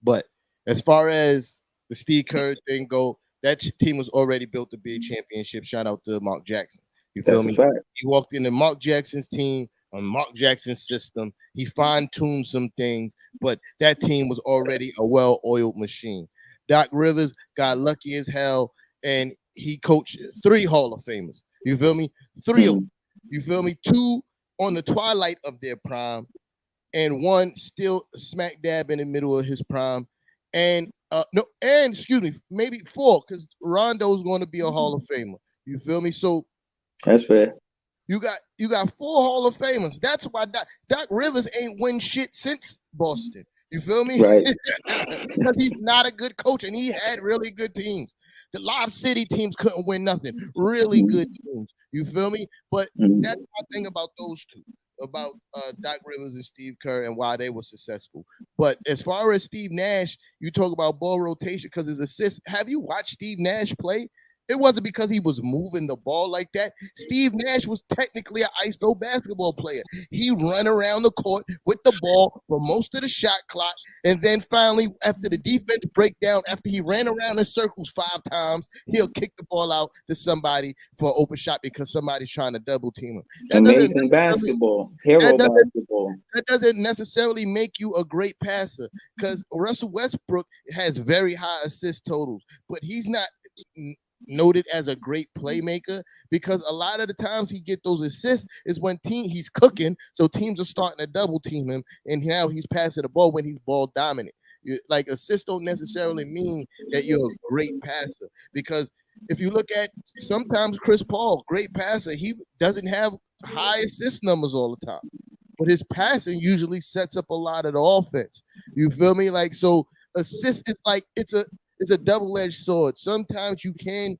But as far as the Steve Kerr thing go, that team was already built to be a championship. Shout out to Mark Jackson. You feel me? He walked into Mark Jackson's team on Mark Jackson's system. He fine-tuned some things, but that team was already a well-oiled machine. Doc Rivers got lucky as hell, and he coached 3 Hall of Famers. You feel me? 3 of them. You feel me? 2 on the twilight of their prime, and 1 still smack dab in the middle of his prime. And maybe 4, because Rondo's going to be a Hall of Famer. You feel me? So that's fair. You got 4 Hall of Famers. That's why Doc Rivers ain't win shit since Boston. You feel me? Right. Because he's not a good coach, and he had really good teams. The Lob City teams couldn't win nothing. Really good teams. You feel me? But that's my thing about those 2. About Doc Rivers and Steve Kerr and why they were successful. But as far as Steve Nash, you talk about ball rotation because his assists. Have you watched Steve Nash play? It wasn't because he was moving the ball like that. Steve Nash was technically an ISO basketball player. He run around the court with the ball for most of the shot clock. And then finally, after the defense breakdown, after he ran around in circles 5 times, he'll kick the ball out to somebody for an open shot because somebody's trying to double team him. Amazing basketball. Hero basketball. That doesn't necessarily make you a great passer because Russell Westbrook has very high assist totals, but he's not noted as a great playmaker because a lot of the times he get those assists is when he's cooking, so teams are starting to double team him, and now he's passing the ball when he's ball dominant. Like assists don't necessarily mean that you're a great passer because if you look at sometimes Chris Paul, great passer, he doesn't have high assist numbers all the time, but his passing usually sets up a lot of the offense. You feel me? Like, so assist is like it's a double-edged sword. Sometimes you can,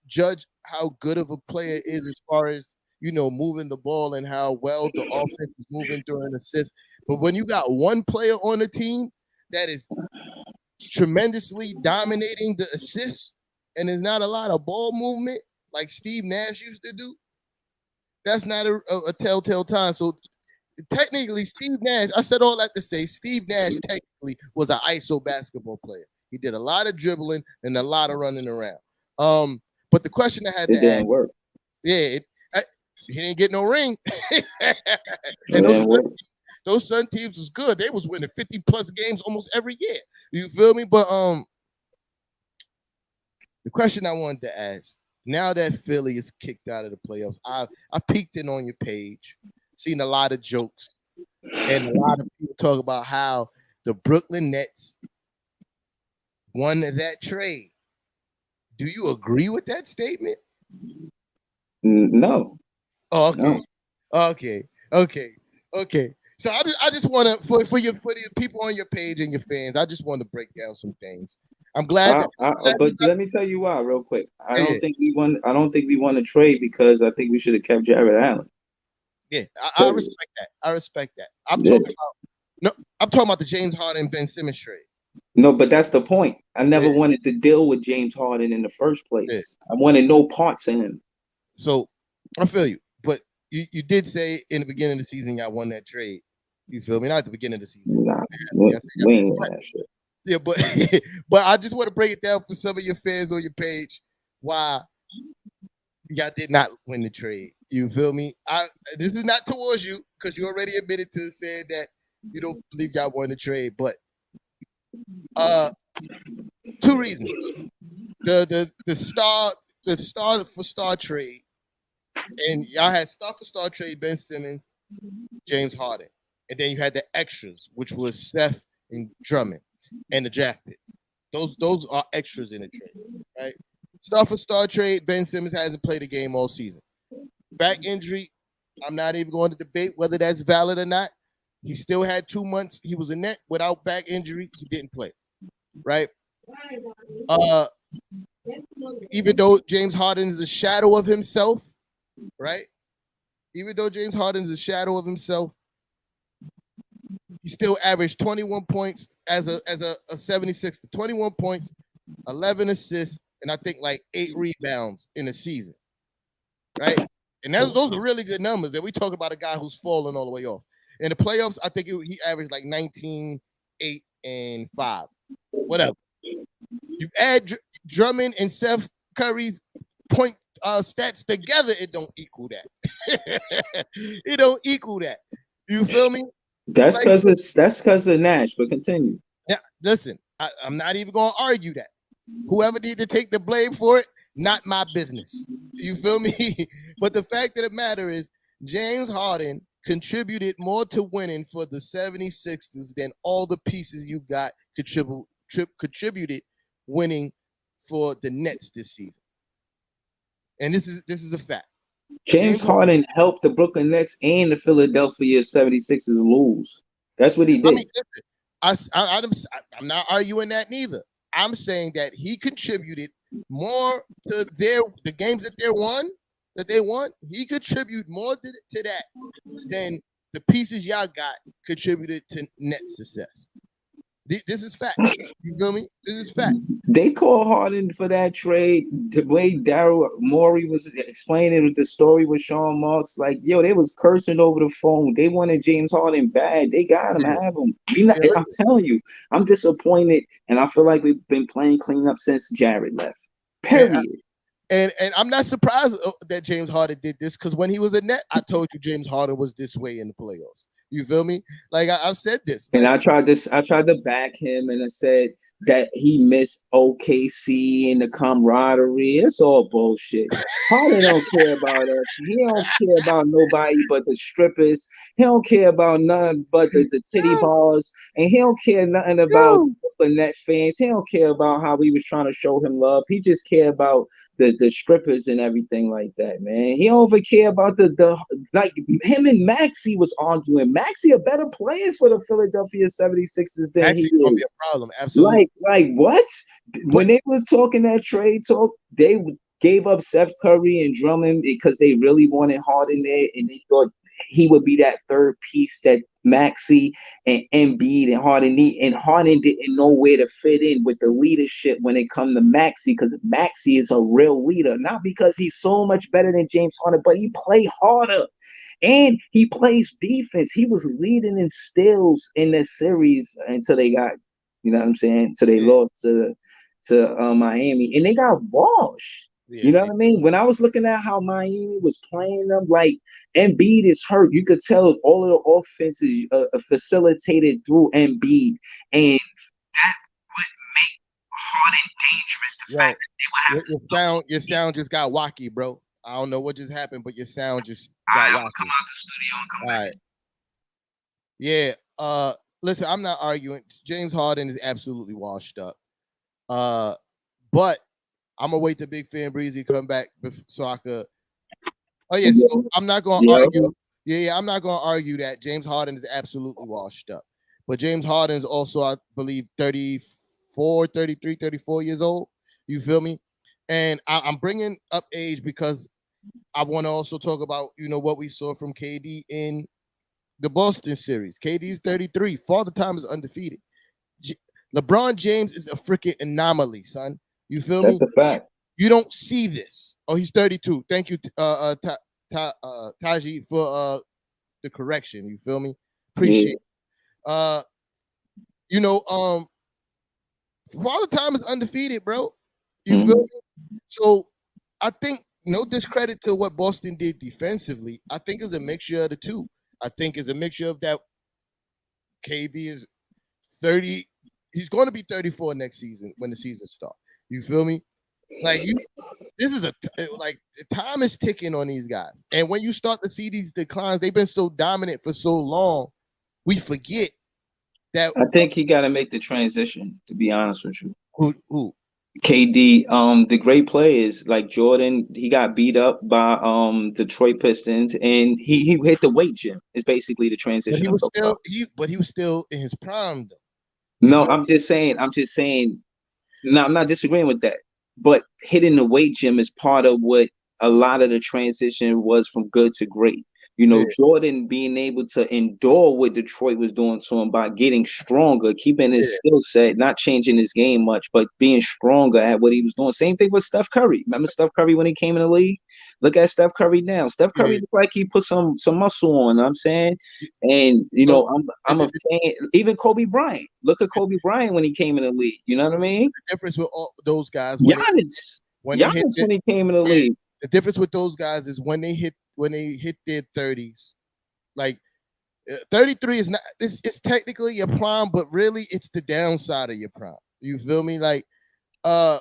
judge how good of a player is as far as, moving the ball and how well the offense is moving during assists. But when you got one player on the team that is tremendously dominating the assists and there's not a lot of ball movement like Steve Nash used to do, that's not a telltale time. So technically, Steve Nash, I said all that to say, Steve Nash technically was an ISO basketball player. He did a lot of dribbling and a lot of running around. But the question I had to ask, work. Yeah, he didn't get no ring. And those Sun teams was good. They was winning 50+ games almost every year. You feel me? But the question I wanted to ask, now that Philly is kicked out of the playoffs, I peeked in on your page, seen a lot of jokes, and a lot of people talk about how the Brooklyn Nets won that trade. Do you agree with that statement? No. Oh, okay. No. Okay. So I just want to for the people on your page and your fans, I just want to break down some things. I'm glad. But let me tell you why, real quick. I Yeah, don't think we won. I don't think we won a trade because I think we should have kept Jared Allen. yeah. I respect that. I respect that. I'm Yeah. talking about no. I'm talking about the James Harden Ben Simmons trade. No, but that's the point. I never Yeah, wanted to deal with James Harden in the first yeah. place. I wanted no parts in him. So I feel you, but you did say in the beginning of the season y'all won that trade. You feel me? Not at the beginning of the season. Nah, Yeah, we ain't won that shit. yeah, but but I just want to break it down for some of your fans on your page why y'all did not win the trade. You feel me? This is not towards you because you already admitted to saying that you don't believe y'all won the trade, but two reasons. The star for star trade, and y'all had star for star trade Ben Simmons, James Harden, and then you had the extras, which was Steph and Drummond, and the draft picks. Those are extras in the trade, right? Star for star trade, Ben Simmons hasn't played a game all season. Back injury, I'm not even going to debate whether that's valid or not. He still had 2 months. He was a net without back injury. He didn't play, right? Even though James Harden is a shadow of himself, right? Even though James Harden is a shadow of himself, he still averaged 21 points as a 76er. 21 points, 11 assists, and I think like 8 rebounds in a season, right? And those are really good numbers. And we talk about a guy who's fallen all the way off. In the playoffs, I think he averaged like 19, 8, and 5. Whatever. You add Drummond and Seth Curry's point stats together, it don't equal that. It don't equal that. You feel me? That's because of Nash. But continue. Yeah, listen, I'm not even gonna argue that. Whoever need to take the blame for it, not my business. You feel me? But the fact of the matter is, James Harden contributed more to winning for the 76ers than all the pieces you got contributed winning for the Nets this season. And this is a fact. James Harden helped the Brooklyn Nets and the Philadelphia 76ers lose. That's what he did. I mean, I'm not arguing that neither. I'm saying that he contributed more to the games that they won. He contributed more to that than the pieces y'all got contributed to net success. This is facts. You feel me? This is facts. They called Harden for that trade. The way Daryl Morey was explaining with the story with Sean Marks, like, yo, they was cursing over the phone. They wanted James Harden bad. They got him, have him. I'm telling you, I'm disappointed, and I feel like we've been playing cleanup since Jared left. Period. And I'm not surprised that James Harden did this because when he was a net, I told you James Harden was this way in the playoffs. You feel me? Like I've said this. And I tried to back him, and I said that he missed OKC and the camaraderie. It's all bullshit. Harden don't care about us. He don't care about nobody but the strippers. He don't care about none but the titty bars. And he don't care nothing about the net fans. He don't care about how we was trying to show him love. He just care about the strippers and everything like that, man. He don't even care about the like him and Maxey was arguing. Maxey a better player for the Philadelphia 76ers than Maxey's he gonna is. be a problem, absolutely. Like what? When they was talking that trade talk, they gave up Seth Curry and Drummond because they really wanted Harden there, and they thought he would be that third piece that Maxey and Embiid and Harden need. And Harden didn't know where to fit in with the leadership when it come to Maxey, because Maxey is a real leader, not because he's so much better than James Harden, but he play harder. And he plays defense. He was leading in steals in this series until they got, you know what I'm saying? So they lost to Miami, and they got washed. You know what I mean? When I was looking at how Miami was playing them, like Embiid is hurt. You could tell all of the offense is facilitated through Embiid, and that would make Harden dangerous. The fact that they would have your sound just got wacky, bro. I don't know what just happened, but your sound just got wacky. Come out the studio and come back. Yeah. Listen, I'm not arguing. James Harden is absolutely washed up. But I'm gonna wait till Big Fan Breezy come back so I could. Oh yeah, so I'm not gonna argue. Yeah, I'm not gonna argue that James Harden is absolutely washed up. But James Harden is also, I believe, 34 33, 34 years old. You feel me? And I'm bringing up age because I want to also talk about, what we saw from KD in the Boston series. KD's 33. Father Time is undefeated. LeBron James is a freaking anomaly, son. You feel me? That's a fact. You don't see this. Oh, he's 32. Thank you, Taji, for the correction. You feel me? Appreciate it. Father Time is undefeated, bro. You feel me? So I think no discredit to what Boston did defensively. I think it's a mixture of the two. I think it's a mixture of that. KD is 30. He's going to be 34 next season when the season starts. You feel me? Like this is the time is ticking on these guys. And when you start to see these declines, they've been so dominant for so long, we forget that. I think he got to make the transition, to be honest with you. Who? KD, the great players like Jordan, he got beat up by Detroit Pistons, and he hit the weight gym. It's basically the transition. But he was still in his prime though. No, I'm just saying. No, I'm not disagreeing with that. But hitting the weight gym is part of what a lot of the transition was from good to great. Jordan being able to endure what Detroit was doing to him by getting stronger, keeping his skill set, not changing his game much, but being stronger at what he was doing. Same thing with Steph Curry. Remember Steph Curry when he came in the league? Look at Steph Curry now. Steph Curry looks like he put some muscle on, I'm saying. And, I'm a fan. Even Kobe Bryant. Look at Kobe Bryant when he came in the league. You know what I mean? The difference with all those guys. Giannis when he came in the league. The difference with those guys is when they hit their 30s, like 33 is not. It's technically your prime, but really it's the downside of your prime. You feel me? Like, for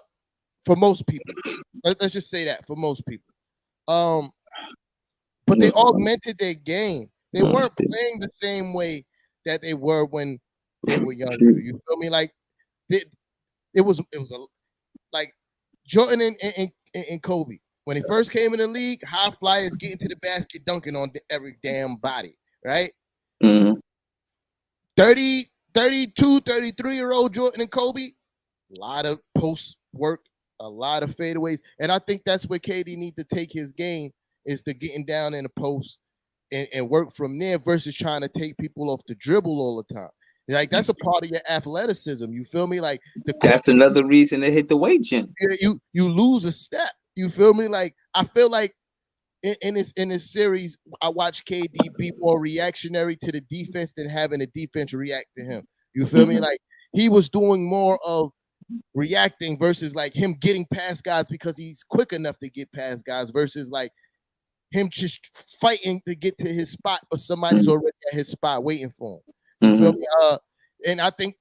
most people, let's just say that for most people. But they augmented their game. They weren't playing the same way that they were when they were younger. You feel me? Like, it was like Jordan and Kobe. When he first came in the league, high flyers getting to the basket, dunking on every damn body, right? 32, 33-year-old Jordan and Kobe, a lot of post work, a lot of fadeaways. And I think that's where KD need to take his game, is to getting down in the post and work from there versus trying to take people off the dribble all the time. Like, that's a part of your athleticism. You feel me? Like, that's another reason to hit the weight gym. You lose a step. You feel me? Like, I feel like in this series, I watched KD be more reactionary to the defense than having the defense react to him. You feel me? Like, he was doing more of reacting versus like him getting past guys because he's quick enough to get past guys versus like him just fighting to get to his spot, or somebody's already at his spot waiting for him. You feel me? And I think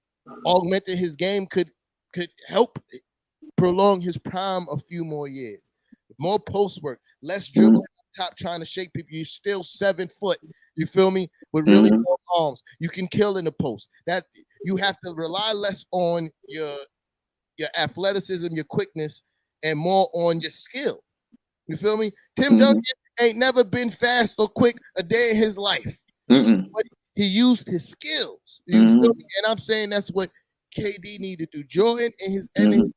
augmenting his game could help prolong his prime a few more years. More post work, less dribbling up top trying to shake people. You're still 7 foot. You feel me? With really long arms. You can kill in the post. That you have to rely less on your athleticism, your quickness, and more on your skill. You feel me? Tim Duncan ain't never been fast or quick a day in his life. But he used his skills. You feel me? And I'm saying that's what KD needed to do. Jordan in his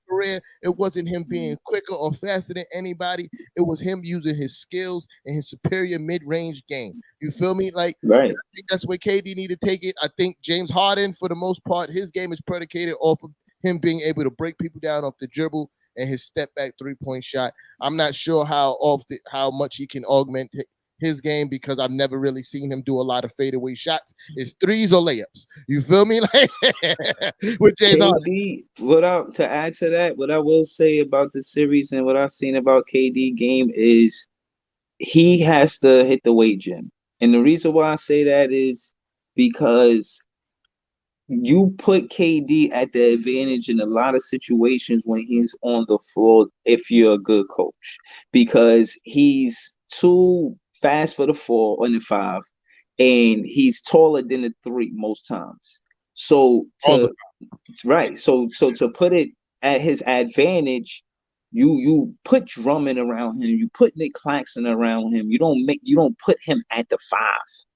career, it wasn't him being quicker or faster than anybody. It was him using his skills and his superior mid-range game. You feel me? Like, right. I think that's where KD need to take it. I think James Harden, for the most part, his game is predicated off of him being able to break people down off the dribble and his step back 3-point shot. I'm not sure how much he can augment his game because I've never really seen him do a lot of fadeaway shots. It's threes or layups. You feel me? Like with James Harden. To add to that, what I will say about the series and what I've seen about KD game is he has to hit the weight gym. And the reason why I say that is because you put KD at the advantage in a lot of situations when he's on the floor if you're a good coach, because he's too fast for the 4 and the 5, and he's taller than the 3 most times. So to put it at his advantage, you put Drummond around him, you put Nick Claxton around him. You don't put him at the 5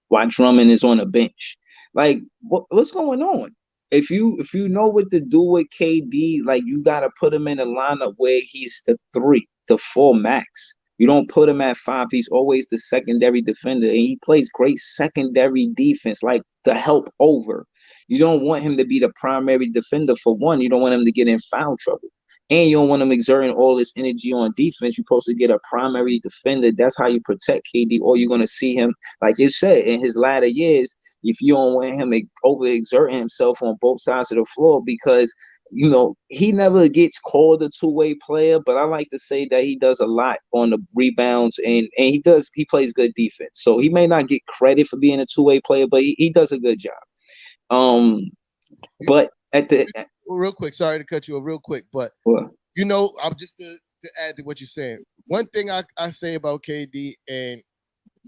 while Drummond is on the bench. Like, what's going on? if you know what to do with KD, like you gotta put him in a lineup where he's the 3, the 4 max. You don't put him at 5. He's always the secondary defender, and he plays great secondary defense, like to help over. You don't want him to be the primary defender for one. You don't want him to get in foul trouble. And you don't want him exerting all this energy on defense. You're supposed to get a primary defender. That's how you protect KD, or you're going to see him, like you said, in his latter years, if you don't want him to overexert himself on both sides of the floor, because he never gets called a two-way player, but I like to say that he does a lot on the rebounds, and he plays good defense. So he may not get credit for being a two-way player, but he does a good job. But at the real quick, sorry to cut you off real quick, but I'm just to add to what you're saying. One thing I say about KD and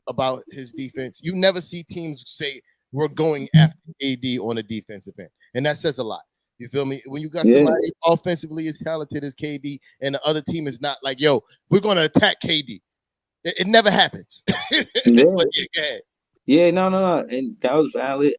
about his defense, you never see teams say we're going after KD on a defensive end, and that says a lot. You feel me? When you got somebody offensively as talented as KD, and the other team is not like, yo, we're gonna attack KD. It never happens. But go ahead. Yeah, no, and that was valid.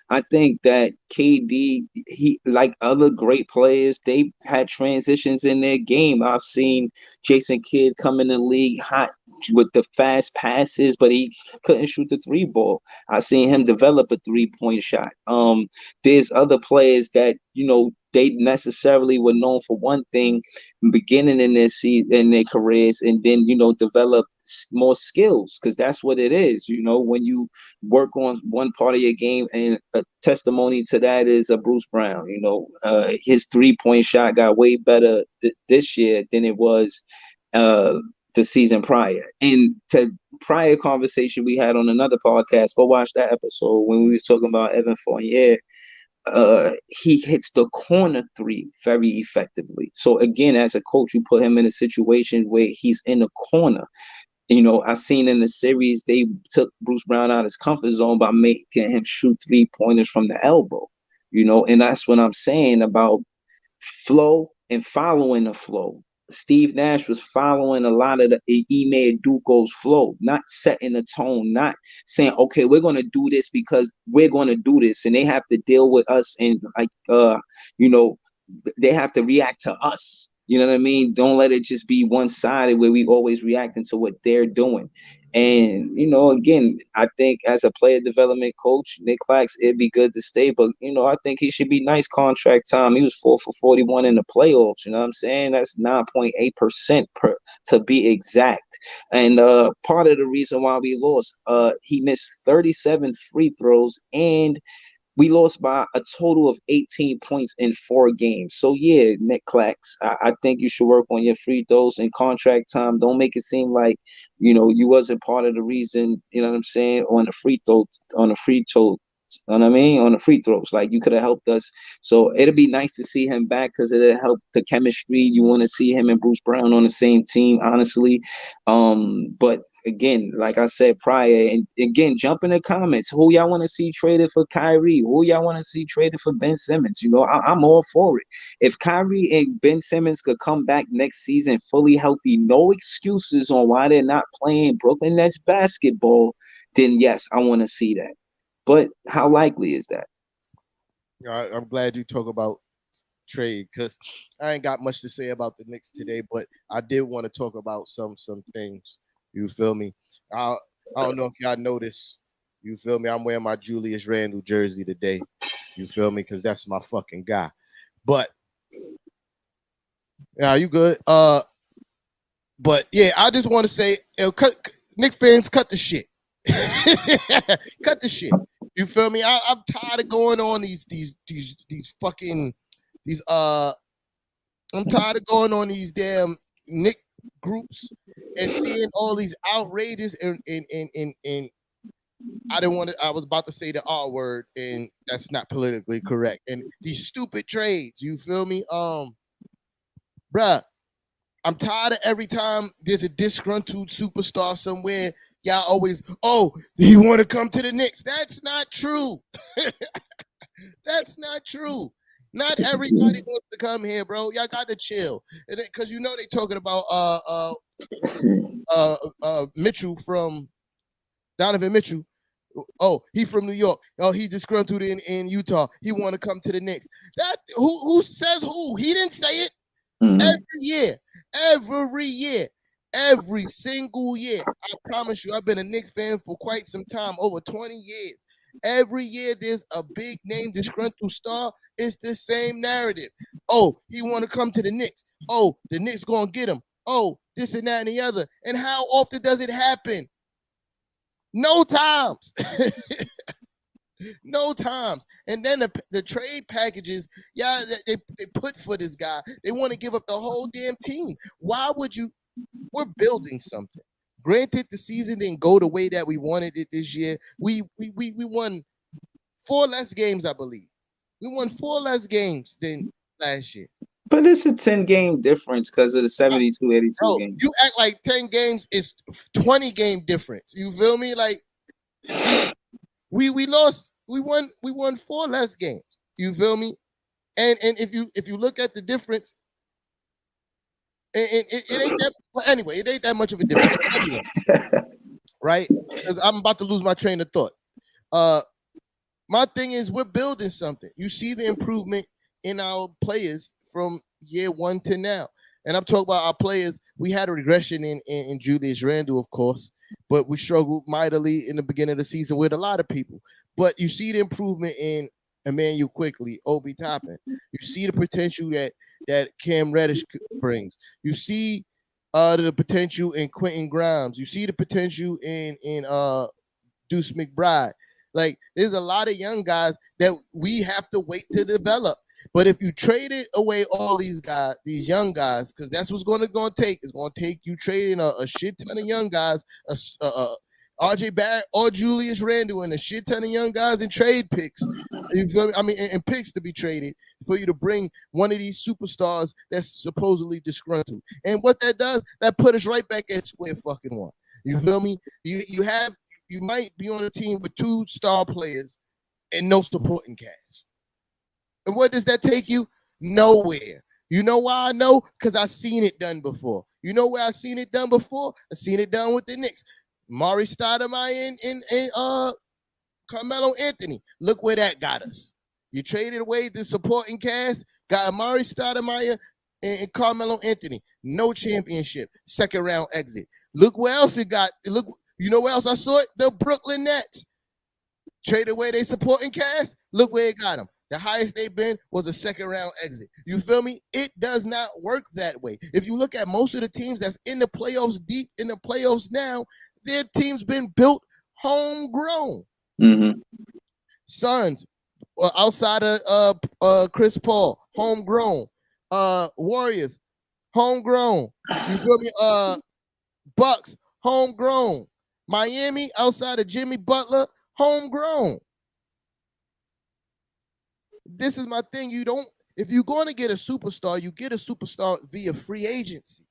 I think that KD, he like other great players, they had transitions in their game. I've seen Jason Kidd come in the league hot with the fast passes, but he couldn't shoot the 3 ball. I seen him develop a 3-point shot. There's other players that they necessarily were known for one thing beginning in their careers, and then develop more skills, because that's what it is. When you work on one part of your game, and a testimony to that is Bruce Brown. His 3-point shot got way better this year than it was the season prior. And to prior conversation we had on another podcast, go watch that episode when we were talking about Evan Fournier. He hits the corner 3 very effectively. So again, as a coach, you put him in a situation where he's in the corner. I seen in the series they took Bruce Brown out of his comfort zone by making him shoot 3-pointers from the elbow. And that's what I'm saying about flow and following the flow. Steve Nash was following a lot of the Ime Udoka's flow, not setting the tone, not saying, okay, we're going to do this because we're going to do this, and they have to deal with us, and they have to react to us. You know what I mean? Don't let it just be one-sided where we always reacting to what they're doing. And, again, I think as a player development coach, Nick Clax, it'd be good to stay. But, I think he should be nice contract time. He was 4 for 41 in the playoffs. You know what I'm saying? That's 9.8% to be exact. And part of the reason why we lost, he missed 37 free throws, and we lost by a total of 18 points in 4 games. So, yeah, Nick Clax, I think you should work on your free throws and contract time. Don't make it seem like, you wasn't part of the reason, you know what I'm saying, on the free throws. You know what I mean? On the free throws, like you could have helped us. So it'll be nice to see him back, because it'll help the chemistry. You want to see him and Bruce Brown on the same team, honestly. But again, like I said prior, and again, jump in the comments. Who y'all want to see traded for Kyrie? Who y'all want to see traded for Ben Simmons? I'm all for it. If Kyrie and Ben Simmons could come back next season fully healthy, no excuses on why they're not playing Brooklyn Nets basketball, then yes, I want to see that. But how likely is that? I'm glad you talk about trade, because I ain't got much to say about the Knicks today, but I did want to talk about some things. You feel me? I don't know if y'all noticed. You feel me? I'm wearing my Julius Randle jersey today. You feel me? Because that's my fucking guy. But yeah, you good? But yeah, I just want to say, Knicks fans, cut the shit. Cut the shit. You feel me? I'm tired of going on these I'm tired of going on these damn Nick groups and seeing all these outrageous and I was about to say the R word, and that's not politically correct. And these stupid trades, you feel me? Bruh, I'm tired of every time there's a disgruntled superstar somewhere. Y'all always, he want to come to the Knicks. That's not true. That's not true. Not everybody wants to come here, bro. Y'all got to chill. Because they talking about Mitchell from Donovan Mitchell Oh, he from New York. Oh, he disgruntled in Utah. He want to come to the Knicks. That who says who? He didn't say it. Every year, every single year. I promise you, I've been a Knicks fan for quite some time, over 20 years. Every year there's a big name disgruntled star. It's the same narrative. Oh, he want to come to the Knicks. Oh, the Knicks gonna get him. Oh, this and that and the other. And how often does it happen? No times. No times. And then the trade packages, yeah, they put for this guy. They want to give up the whole damn team. Why would you? We're building something. Granted, the season didn't go the way that we wanted it this year. We won 4 less games, I believe. We won 4 less games than last year. But it's a 10-game difference because of the 72-82 games. You act like 10 games is 20-game difference. You feel me? Like we lost. We won 4 less games. You feel me? And if you look at the difference, it ain't that. Well, anyway, it ain't that much of a difference. Anyway, right? Because I'm about to lose my train of thought. My thing is we're building something. You see the improvement in our players from year 1 to now. And I'm talking about our players. We had a regression in Julius Randle, of course, but we struggled mightily in the beginning of the season with a lot of people. But you see the improvement in Emmanuel Quickly, Obi Toppin. You see the potential that Cam Reddish brings. You see the potential in Quentin Grimes. You see the potential in Deuce McBride. Like, there's a lot of young guys that we have to wait to develop. But if you traded away all these guys, these young guys, because that's what's going to take. It's going to take you trading a shit ton of young guys, RJ Barrett or Julius Randle, and a shit ton of young guys in trade picks. You feel me? I mean, and picks to be traded for you to bring one of these superstars that's supposedly disgruntled. And what that does, that put us right back at square fucking one. You feel me? You might be on a team with 2 star players and no supporting cast. And what does that take you? Nowhere. You know why I know? Because I've seen it done before. You know where I've seen it done before? I've seen it done with the Knicks. Mari Stoudemire and Carmelo Anthony. Look where that got us. You traded away the supporting cast, got Mari Stoudemire and Carmelo Anthony. No championship. 2nd round exit. Look where else it got. Look, you know where else I saw it? The Brooklyn Nets. Traded away their supporting cast. Look where it got them. The highest they've been was a 2nd round exit. You feel me? It does not work that way. If you look at most of the teams that's in the playoffs, deep in the playoffs now, their team's been built homegrown. Mm-hmm. Suns, outside of Chris Paul, homegrown. Warriors, homegrown. You feel me? Bucks, homegrown. Miami, outside of Jimmy Butler, homegrown. This is my thing. If you're going to get a superstar, you get a superstar via free agency.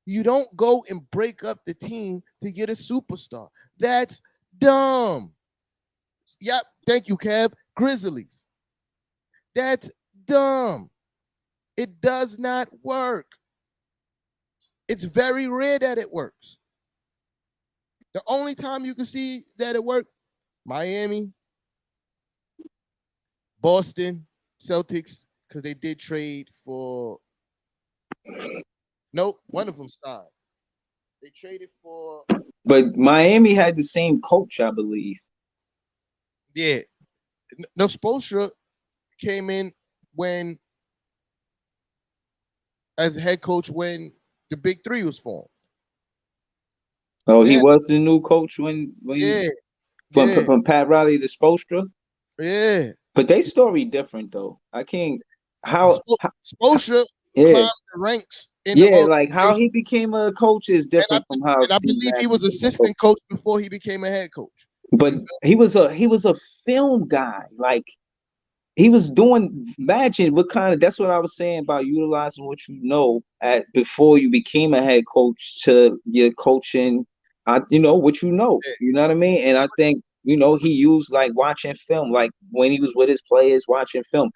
You don't go and break up the team to get a superstar. That's dumb. Yep, thank you, Kev. Grizzlies. That's dumb. It does not work. It's very rare that it works. The only time you can see that it worked, Miami, Boston, Celtics, because they did trade for. Nope, one of them signed. They traded for. But Miami had the same coach, I believe. Yeah. No, Spoelstra came in as head coach when the Big Three was formed. Oh, he was the new coach when from Pat Riley to Spoelstra? Yeah. But they story different though. I can't Spoelstra climbed the ranks. Like how he became a coach is different from how. And I believe he was assistant coach before he became a head coach. But he was a film guy. Like he was doing. Imagine what kind of. That's what I was saying about utilizing what you know before you became a head coach to your coaching. What you know. You know what I mean? And I think. He used like watching film, like when he was with his players watching film.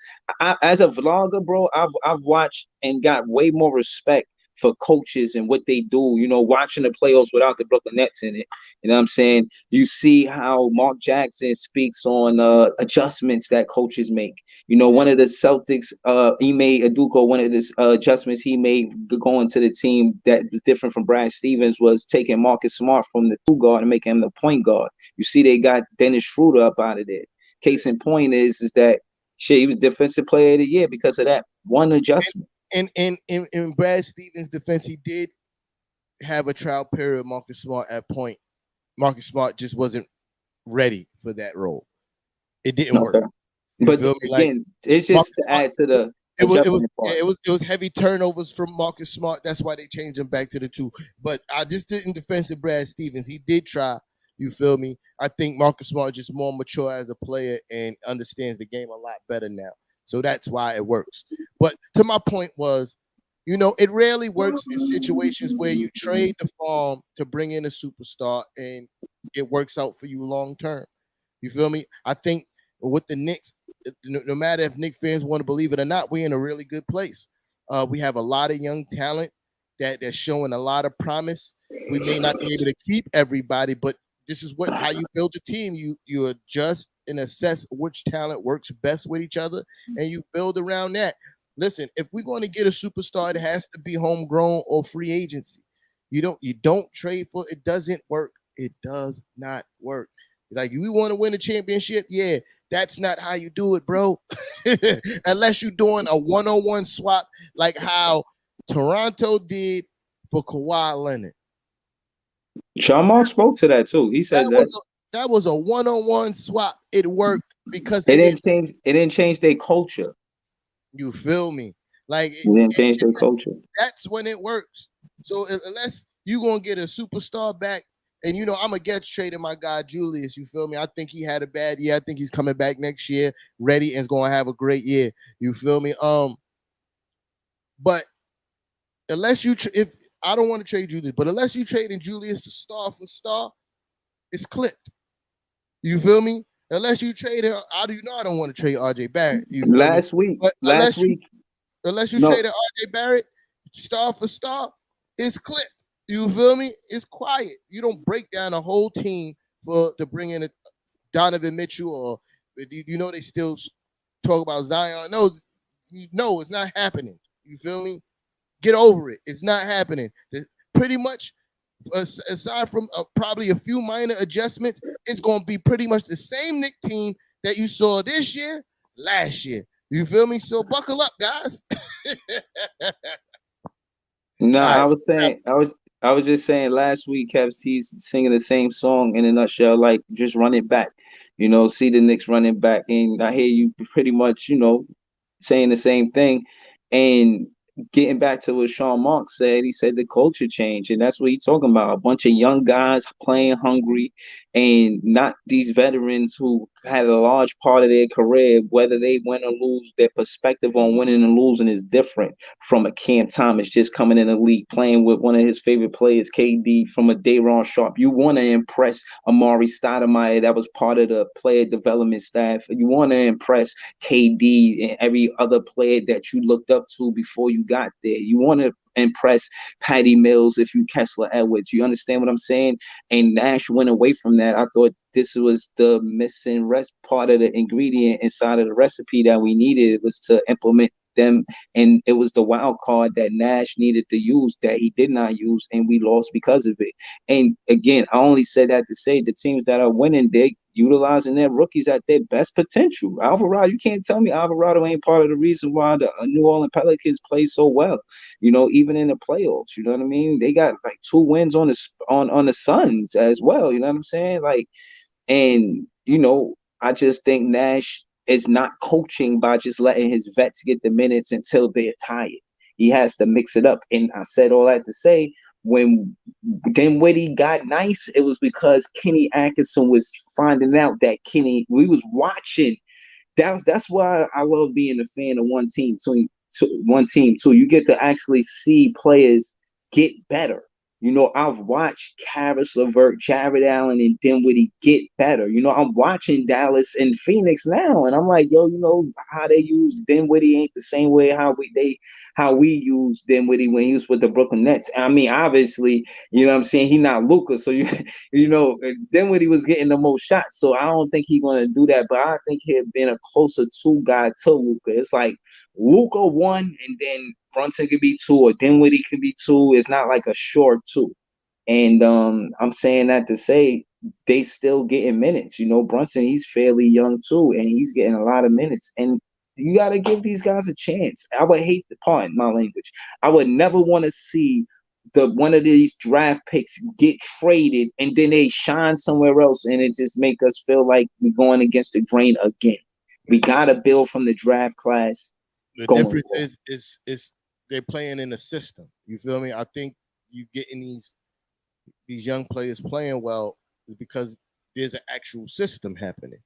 As a vlogger, bro, I've watched and got way more respect for coaches and what they do. You know, watching the playoffs without the Brooklyn Nets in it. You know what I'm saying? You see how Mark Jackson speaks on adjustments that coaches make. You know, one of the Celtics, Ime Udoka, one of the adjustments he made going to the team that was different from Brad Stevens was taking Marcus Smart from the 2 guard and making him the point guard. You see, they got Dennis Schroeder up out of there. Case in point is that shit, he was defensive player of the year because of that one adjustment. And in Brad Stevens' defense, he did have a trial period with Marcus Smart at point. Marcus Smart just wasn't ready for that role. It didn't work. But again, like, it's just Marcus to add to the it was heavy turnovers from Marcus Smart. That's why they changed him back to the 2. But I just didn't defense of Brad Stevens. He did try. You feel me? I think Marcus Smart is just more mature as a player and understands the game a lot better now. So that's why it works. But to my point was, you know, it rarely works in situations where you trade the farm to bring in a superstar and it works out for you long term. You feel me? I think with the Knicks, no matter if Knicks fans want to believe it or not, we're in a really good place. We have a lot of young talent that's showing a lot of promise. We may not be able to keep everybody, but this is how you build a team. You adjust and assess which talent works best with each other, and you build around that. Listen, if we're going to get a superstar, it has to be homegrown or free agency. You don't trade for it. Doesn't work. It does not work. Like, we want to win a championship, yeah. That's not how you do it, bro. Unless you're doing a one-on-one swap like how Toronto did for Kawhi Leonard. Sean Mark spoke to that too. He said that was a one-on-one swap. It worked because it didn't change their culture. You feel me? Like, it didn't change their culture. That's when it works. So unless you're gonna get a superstar back, and you know I'm against trading my guy Julius. You feel me? I think he had a bad year. I think he's coming back next year, ready, and is gonna have a great year. You feel me? But unless if I don't want to trade Julius, but unless you trading Julius star for star, it's clipped. You feel me? Unless you trade him, I don't want to trade RJ Barrett. Last week. Unless you traded RJ Barrett star for star, it's clipped. You feel me? It's quiet. You don't break down a whole team to bring in a Donovan Mitchell, or you know they still talk about Zion. No, it's not happening. You feel me? Get over it. It's not happening. Pretty much, aside from probably a few minor adjustments, it's going to be pretty much the same Knicks team that you saw this year, last year. You feel me? So buckle up, guys. No, right. I was just saying last week, Kevs, he's singing the same song in a nutshell, like just run it back. You know, see the Knicks running back, and I hear you pretty much, you know, saying the same thing. And getting back to what Sean Mark said, he said the culture change, and that's what he's talking about. A bunch of young guys playing hungry, and not these veterans who had a large part of their career, whether they win or lose, their perspective on winning and losing is different from a Cam Thomas just coming in the league, playing with one of his favorite players, KD, from a Day'Ron Sharpe. You want to impress Amari Stoudemire, that was part of the player development staff. You want to impress KD and every other player that you looked up to before you got there. You want to impress Patty Mills if you Kessler Edwards. You understand what I'm saying? And Nash went away from that. I thought this was the missing part of the ingredient inside of the recipe that we needed. It was to implement them, and it was the wild card that Nash needed to use that he did not use, and we lost because of it. And again, I only said that to say the teams that are winning, they're utilizing their rookies at their best potential. Alvarado, you can't tell me Alvarado ain't part of the reason why the New Orleans Pelicans play so well. You know, even in the playoffs, you know what I mean? They got like 2 wins on the Suns as well. You know what I'm saying? Like, and you know, I just think Nash is not coaching by just letting his vets get the minutes until they're tired. He has to mix it up. And I said all that to say, when Dinwiddie got nice, it was because Kenny Atkinson was finding out that we was watching. That's why I love being a fan of one team. So you get to actually see players get better. You know, I've watched Karis LeVert, Jared Allen, and Dinwiddie get better. You know, I'm watching Dallas and Phoenix now, and I'm like, yo, you know how they use Dinwiddie ain't the same way how we use Dinwiddie when he was with the Brooklyn Nets. I mean, obviously, you know what I'm saying, he not Luka, so you know Dinwiddie was getting the most shots, so I don't think he's gonna do that. But I think he'd been a closer two guy to Luka. It's like Luka one, and then Brunson could be two, or Dinwiddie could be two. It's not like a short two. And I'm saying that to say they still getting minutes. You know, Brunson, he's fairly young too, and he's getting a lot of minutes. And you got to give these guys a chance. I would hate the pardon my language. I would never want to see one of these draft picks get traded and then they shine somewhere else, and it just make us feel like we're going against the grain again. We got to build from the draft class. The difference is they're playing in a system. You feel me? I think you getting these young players playing well is because there's an actual system happening.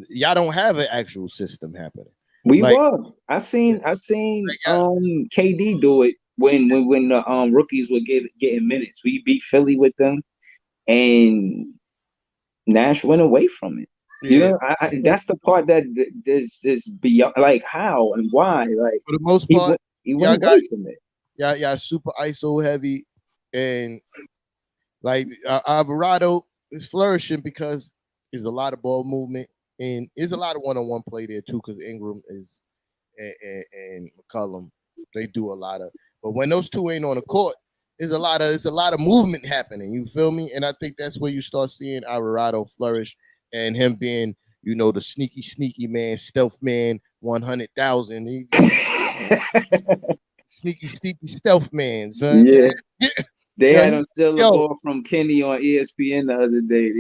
Y'all don't have an actual system happening. We were. I seen KD do it when the rookies were getting minutes. We beat Philly with them, and Nash went away from it. Yeah. You know, that's the part that is beyond, like, how and why. Like, for the most part, he went away from it. Yeah, super ISO heavy, and like Alvarado is flourishing because there's a lot of ball movement and there's a lot of one-on-one play there too. Because Ingram is and McCollum, they do a lot of. But when those two ain't on the court, it's a lot of movement happening. You feel me? And I think that's where you start seeing Alvarado flourish. And him being, you know, the sneaky man, stealth man, 100,000. Sneaky stealth man, son. Yeah. They had him steal the ball from Kenny on ESPN the other day.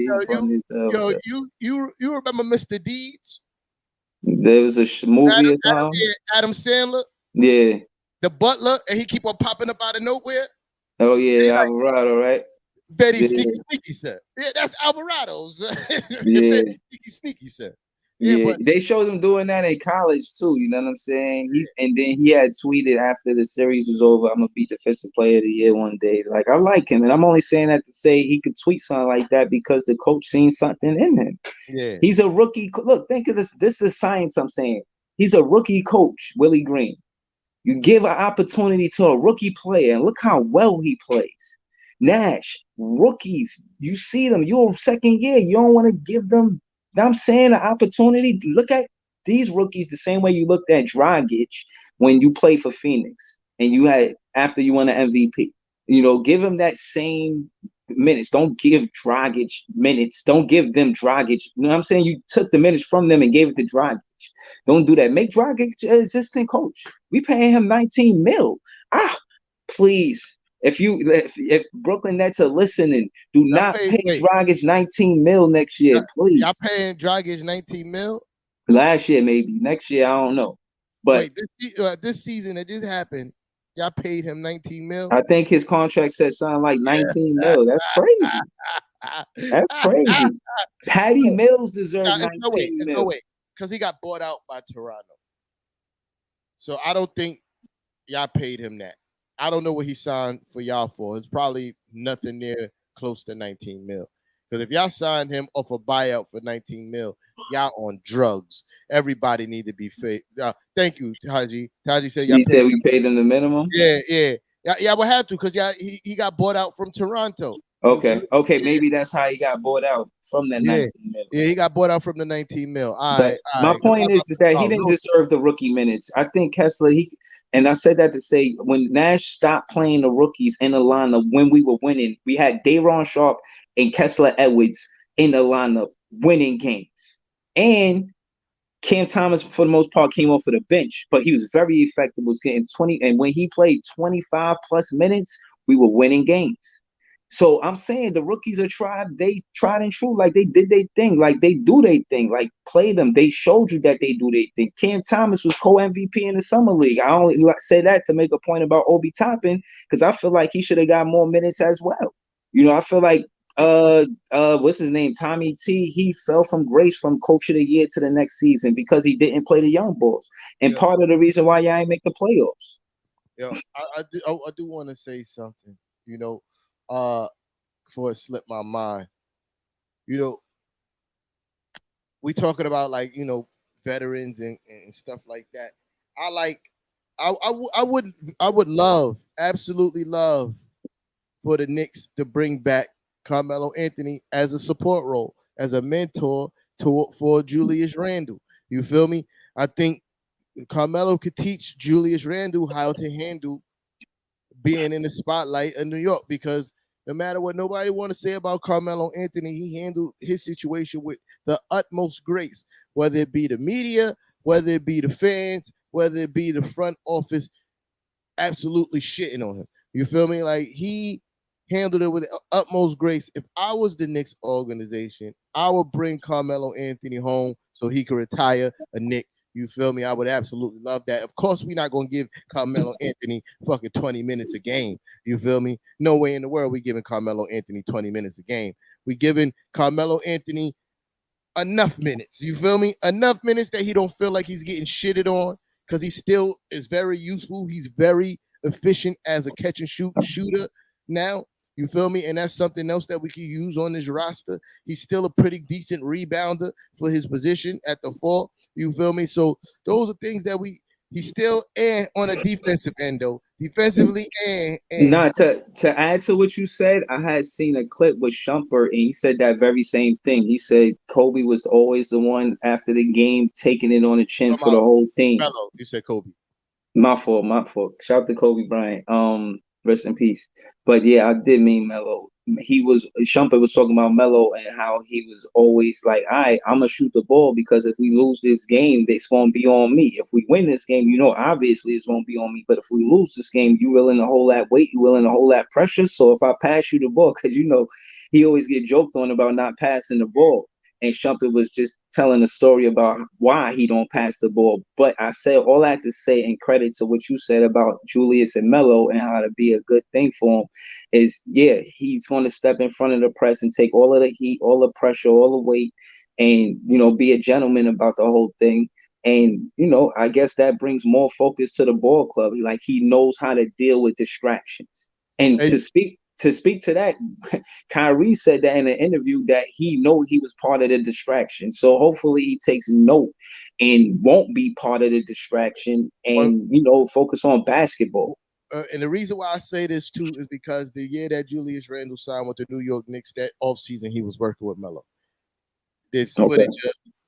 You remember Mr. Deeds? There was a movie Adam Sandler. Yeah. The butler, and he keep on popping up out of nowhere. Oh yeah, Alvarado, right? Very sneaky, sir. Yeah, that's Alvarado's. Yeah. Sneaky, sir. Yeah, but they showed him doing that in college too. You know what I'm saying? And then he had tweeted after the series was over, "I'm gonna be Defensive Player of the Year one day." Like, I like him, and I'm only saying that to say he could tweet something like that because the coach seen something in him. Yeah, he's a rookie. Look, think of this. This is science. I'm saying he's a rookie coach, Willie Green. You give an opportunity to a rookie player, and look how well he plays. Nash, rookies, you see them, you're second year, you don't want to give them, I'm saying, an opportunity. Look at these rookies the same way you looked at Dragic when you played for Phoenix and you had, after you won the MVP. You know, give him that same minutes. Don't give Dragic minutes. Don't give them Dragic. You know what I'm saying? You took the minutes from them and gave it to Dragic. Don't do that. Make Dragic an assistant coach. We paying him $19 million. Please. If Brooklyn Nets are listening, do not pay Dragic $19 million next year, please. Y'all paying Dragic $19 million? Last year, maybe. Next year, I don't know. But this season it just happened. Y'all paid him $19 million. I think his contract said something like $19 million. That's crazy. That's crazy. Patty Mills deserves $19 million. No way, because he got bought out by Toronto. So I don't think y'all paid him that. I don't know what he signed for y'all for. It's probably nothing near close to $19 million. Because if y'all signed him off a buyout for $19 million, y'all on drugs. Everybody need to be fake. Thank you, Taji. Taji said he said we paid him the minimum. Yeah. Y'all would have to because he got bought out from Toronto. Okay, maybe that's how he got bought out from that $19 million. Yeah, he got bought out from the $19 million. My point is that he didn't deserve the rookie minutes. I think Kessler, and I said that to say when Nash stopped playing the rookies in the lineup when we were winning, we had Day'Ron Sharpe and Kessler Edwards in the lineup winning games. And Cam Thomas, for the most part, came off of the bench, but he was very effective, was getting 20. And when he played 25 plus minutes, we were winning games. So I'm saying the rookies are tried and true. Like, they did their thing. Like, they do their thing. Like, play them. They showed you that they do their thing. Cam Thomas was co-MVP in the summer league. I only say that to make a point about Obi Toppin because I feel like he should have got more minutes as well. You know, I feel like what's his name? Tommy T. He fell from grace from Coach of the Year to the next season because he didn't play the young boys. And part of the reason why y'all ain't make the playoffs. Yeah, I do want to say something. You know, Before it slipped my mind, we talking about like veterans and stuff like that. I would love, absolutely love, for the Knicks to bring back Carmelo Anthony as a support role, as a mentor for Julius Randle. You feel me? I think Carmelo could teach Julius Randle how to handle being in the spotlight of New York, because no matter what nobody want to say about Carmelo Anthony, he handled his situation with the utmost grace, whether it be the media, whether it be the fans, whether it be the front office, absolutely shitting on him. You feel me? Like, he handled it with the utmost grace. If I was the Knicks organization, I would bring Carmelo Anthony home so he could retire a Knick. You feel me? I would absolutely love that. Of course, we're not going to give Carmelo Anthony fucking 20 minutes a game. You feel me? No way in the world we giving Carmelo Anthony 20 minutes a game. We giving Carmelo Anthony enough minutes. You feel me? Enough minutes that he don't feel like he's getting shitted on, because he still is very useful. He's very efficient as a catch and shoot shooter now. You feel me? And that's something else that we can use on this roster. He's still a pretty decent rebounder for his position at the 4. You feel me? So those are things that he's still on a defensive end, though. Defensively and Nah, to add to what you said, I had seen a clip with Shumpert, and he said that very same thing. He said Kobe was always the one after the game taking it on the chin for the whole team. Melo, you said Kobe. My fault. Shout out to Kobe Bryant. Rest in peace. But yeah, I did mean Melo. Shumpert was talking about Melo and how he was always like, all right, I'm gonna shoot the ball, because if we lose this game, it's gonna be on me. If we win this game, obviously it's gonna be on me. But if we lose this game, you willing to hold that weight, you willing to hold that pressure. So if I pass you the ball, because he always get joked on about not passing the ball. And Shumpert was just telling a story about why he don't pass the ball. But I said all I had to say, in credit to what you said about Julius and Melo and how to be a good thing for him, is, yeah, he's going to step in front of the press and take all of the heat, all the pressure, all the weight, and, be a gentleman about the whole thing. And, I guess that brings more focus to the ball club. Like, he knows how to deal with distractions. And to speak to that, Kyrie said that in an interview that he was part of the distraction. So hopefully he takes note and won't be part of the distraction and, focus on basketball. And the reason why I say this too is because the year that Julius Randle signed with the New York Knicks, that offseason he was working with Melo. There's footage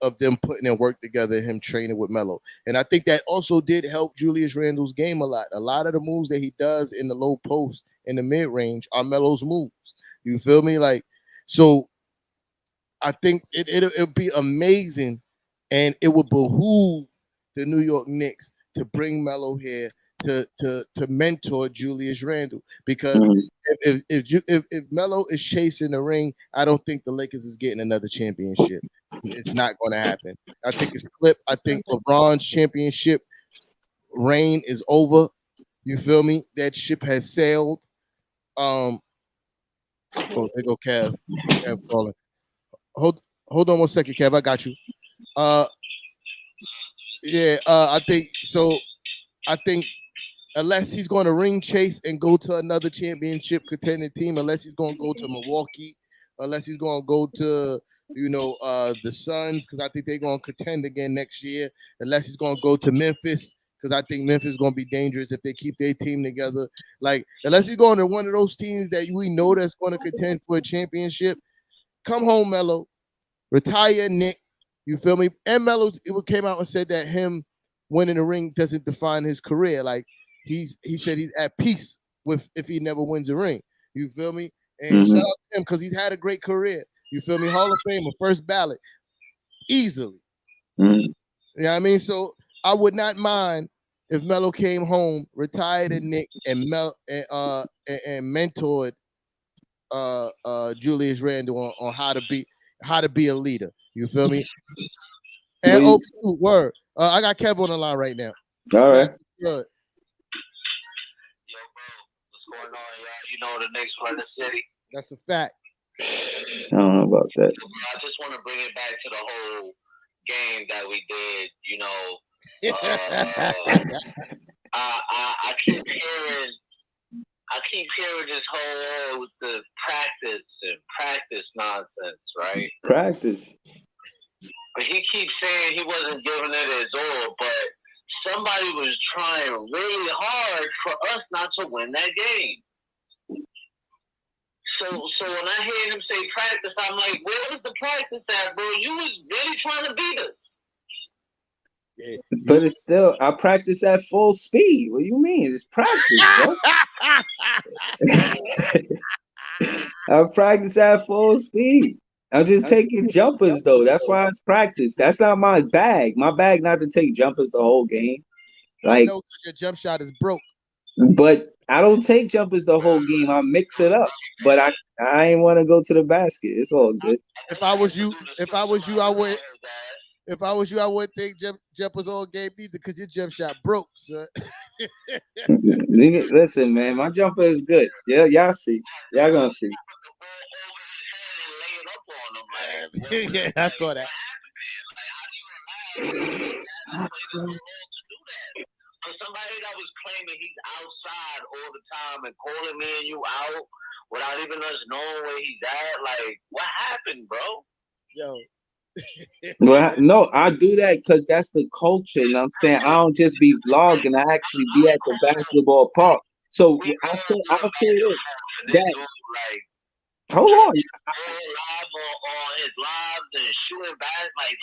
of them putting in work together, him training with Melo. And I think that also did help Julius Randle's game a lot. A lot of the moves that he does in the low post, in the mid-range, are Melo's moves. You feel me? Like, so I think it'll be amazing, and it would behoove the New York Knicks to bring Melo here to mentor Julius Randle, because if Melo is chasing the ring, I don't think the Lakers is getting another championship. It's not going to happen. I think it's clipped. I think LeBron's championship reign is over. You feel me? That ship has sailed. Oh, there go Kev. Kev calling. Hold on 1 second, Kev. I got you. I think so. I think unless he's going to ring chase and go to another championship contending team, unless he's going to go to Milwaukee, unless he's going to go to the Suns, because I think they're going to contend again next year, unless he's going to go to Memphis, because I think Memphis is going to be dangerous if they keep their team together. Like, unless he's going to one of those teams that we know that's going to contend for a championship, come home, Melo. Retire, Nick. You feel me? And Melo came out and said that him winning the ring doesn't define his career. Like, he said he's at peace with if he never wins a ring. You feel me? And shout out to him, because he's had a great career. You feel me? Hall of Famer, first ballot, easily. You know what I mean? So I would not mind if Melo came home, retired at Nick, and mentored Julius Randle on how to be a leader. You feel me? And word. I got Kev on the line right now. All right. Good. Yo, bro, what's going on, y'all? You know the Knicks run the city. That's a fact. I don't know about that. I just want to bring it back to the whole game that we did. I keep hearing I keep hearing this whole the practice nonsense, right? Practice. But he keeps saying he wasn't giving it his all, but somebody was trying really hard for us not to win that game. So when I hear him say practice, I'm like, where was the practice at, bro? You was really trying to beat us. Yeah. But it's still, I practice at full speed. What do you mean? It's practice, bro. I practice at full speed. I'm just taking jumpers though. That's why it's practice. That's not my bag. My bag not to take jumpers the whole game. I know because your jump shot is broke. But I don't take jumpers the whole game. I mix it up. But I ain't want to go to the basket. It's all good. If I was you, I wouldn't take jumpers all game either because your jump shot broke, son. Listen, man, my jumper is good. Yeah, y'all see. Y'all gonna see. Yeah, I saw that. For somebody that was claiming he's outside all the time and calling me and you out without even us knowing where he's at, like, what happened, bro? Yo. Well, no, I do that because that's the culture. You know what I'm saying? I don't just be vlogging. I actually be at the basketball park. So I'll say this. That, hold on. Live on his lives and shooting back, like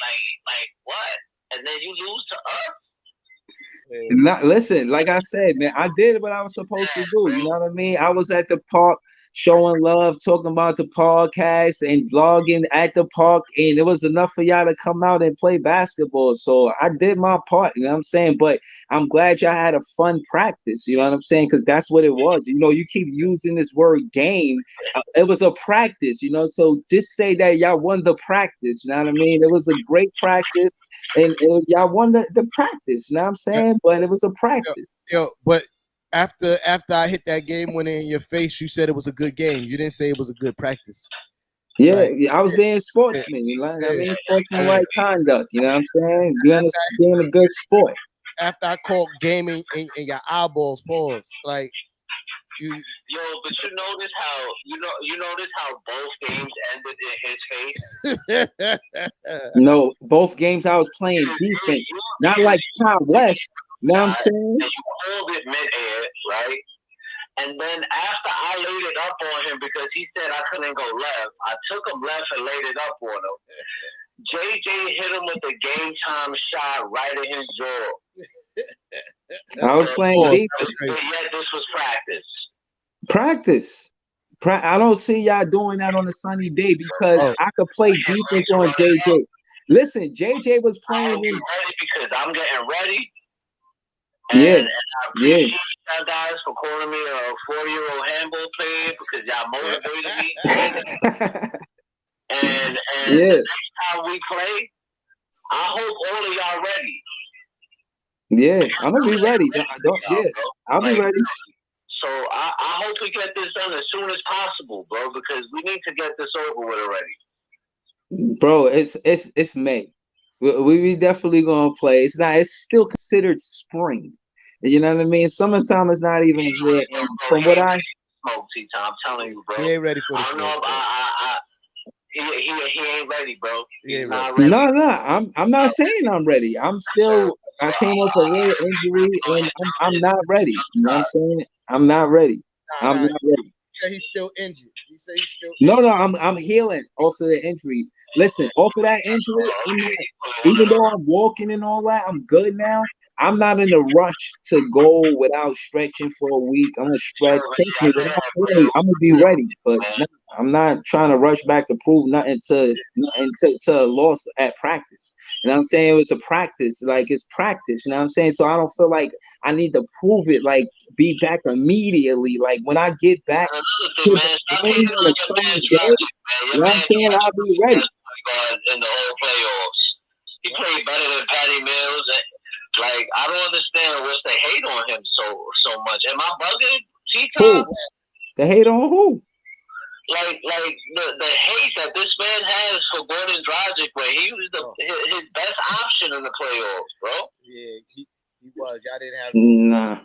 what? And then you lose to us? Not, listen, like I said, man, I did what I was supposed to do. You know what I mean? I was at the park showing love, talking about the podcast and vlogging at the park, and it was enough for y'all to come out and play basketball. So I did my part, you know what I'm saying? But I'm glad y'all had a fun practice, you know what I'm saying? Because that's what it was. You know, you keep using this word game. It was a practice, you know, so just say that y'all won the practice, you know what I mean? It was a great practice, and y'all won the practice, you know what I'm saying? But it was a practice. Yo, but after I hit that game winner in your face, you said it was a good game. You didn't say it was a good practice. Yeah, like, I was being sportsman. You know, I mean, sportsmanlike conduct. You know what I'm saying? Being a good sport. After I called gaming and your eyeballs paused, like you. Yo, but you notice how both games ended in his face. No, both games I was playing defense, not like Tom West. You know what I'm saying? You called it mid-air, right? And then after I laid it up on him because he said I couldn't go left, I took him left and laid it up on him. JJ hit him with the game time shot right in his jaw. I was playing defense. But yet this was practice. Practice. I don't see y'all doing that on a sunny day because I could play defense on JJ. Listen, JJ was playing in ready because I'm getting ready. And I appreciate y'all guys for calling me a 4-year-old handball player because y'all motivated me. and the next time we play, I hope all of y'all ready. Yeah, I'm gonna be ready. I'll be ready. So I hope we get this done as soon as possible, bro, because we need to get this over with already. Bro, it's May. We definitely gonna play. It's still considered spring. You know what I mean? Summertime is not even here. And from what I smoke, T-Tom, I'm telling you, bro. He ain't ready for the smoke. He ain't ready, bro. He ain't ready. No. I'm not saying I'm ready. I came off a real injury and I'm not ready. You know what I'm saying? I'm not ready. I'm not ready. He said he's still injured. He said he's still injured. No, I'm healing off of the injury. Listen, off of that injury, even though I'm walking and all that, I'm good now. I'm not in a rush to go without stretching for a week. I'm gonna stretch. Trust me, when I play, I'm gonna be ready. But I'm not trying to rush back to prove nothing to a loss at practice. You know what I'm saying? It was a practice, like it's practice. You know what I'm saying? So I don't feel like I need to prove it, like be back immediately. Like when I get back to the game on the Sunday game, you know what I'm saying? I'll be ready. In the whole playoffs, he played better than Patty Mills. Like, I don't understand what's the hate on him so much. Am I bugging? Who? The hate on who? Like the hate that this man has for Goran Dragic, where he was his best option in the playoffs, bro. Yeah, he was. Y'all didn't have. Nah.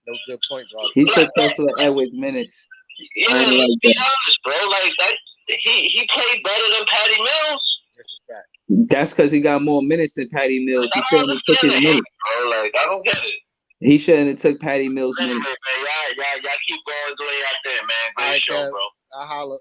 No good point guard. He took Kessler Edwards minutes. Yeah, let's be honest, bro. Like that, he played better than Patty Mills. That's a fact. That's because he got more minutes than Patty Mills. He shouldn't have took his minutes, bro. Like I don't get it. He shouldn't have took Patty Mills minutes. Man, y'all keep going doing y'all thing, man. Great show, bro. I holla. All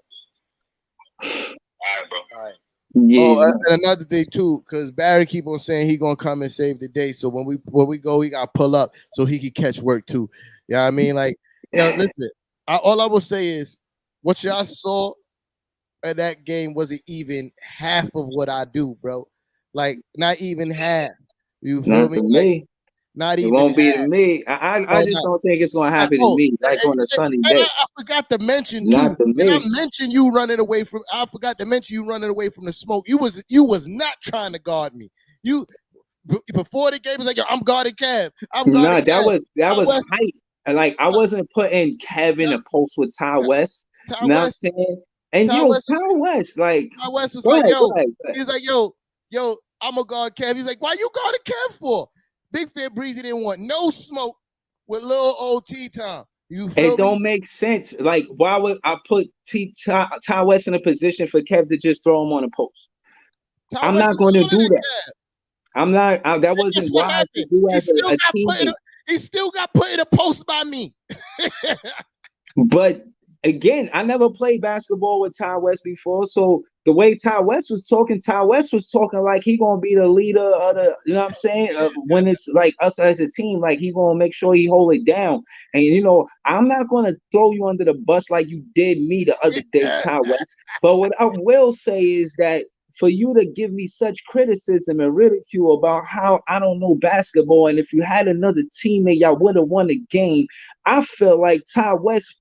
right, bro. All right. Yeah. Oh, and another thing too, because Barry keep on saying he gonna come and save the day. So when we go, he gotta pull up so he can catch work too. You know what I mean? Like, listen, all I will say is what y'all saw in that game wasn't even half of what I do, bro. Like, not even half. You feel me? Like, not even. It won't be half. to me. I just don't think it's gonna happen to me. Like on a sunny day. I forgot to mention too. And I mentioned you running away from. I forgot to mention you running away from the smoke. You was not trying to guard me. You before the game was like, yo, I'm guarding Kev. That was tight. Like I wasn't putting Kev in a post with Ty West. You know what I'm saying? And Ty West like Ty West was like, yo, he's like, yo, I'm gonna guard Kev. He's like, why you guarding Kev for? Big Fan Breezy didn't want no smoke with little old T-Tom. It don't make sense. Like, why would I put Ty West in a position for Kev to just throw him on a post? I'm not going to do that. I'm not. That wasn't wise to do as a teammate. He still got put in a post by me. But again, I never played basketball with Ty West before, so the way Ty West was talking like he gonna be the leader of the, you know what I'm saying? When it's like us as a team, like he gonna make sure he hold it down. And I'm not gonna throw you under the bus like you did me the other day, Ty West. But what I will say is that for you to give me such criticism and ridicule about how I don't know basketball, and if you had another teammate, y'all would have won the game. I feel like Ty West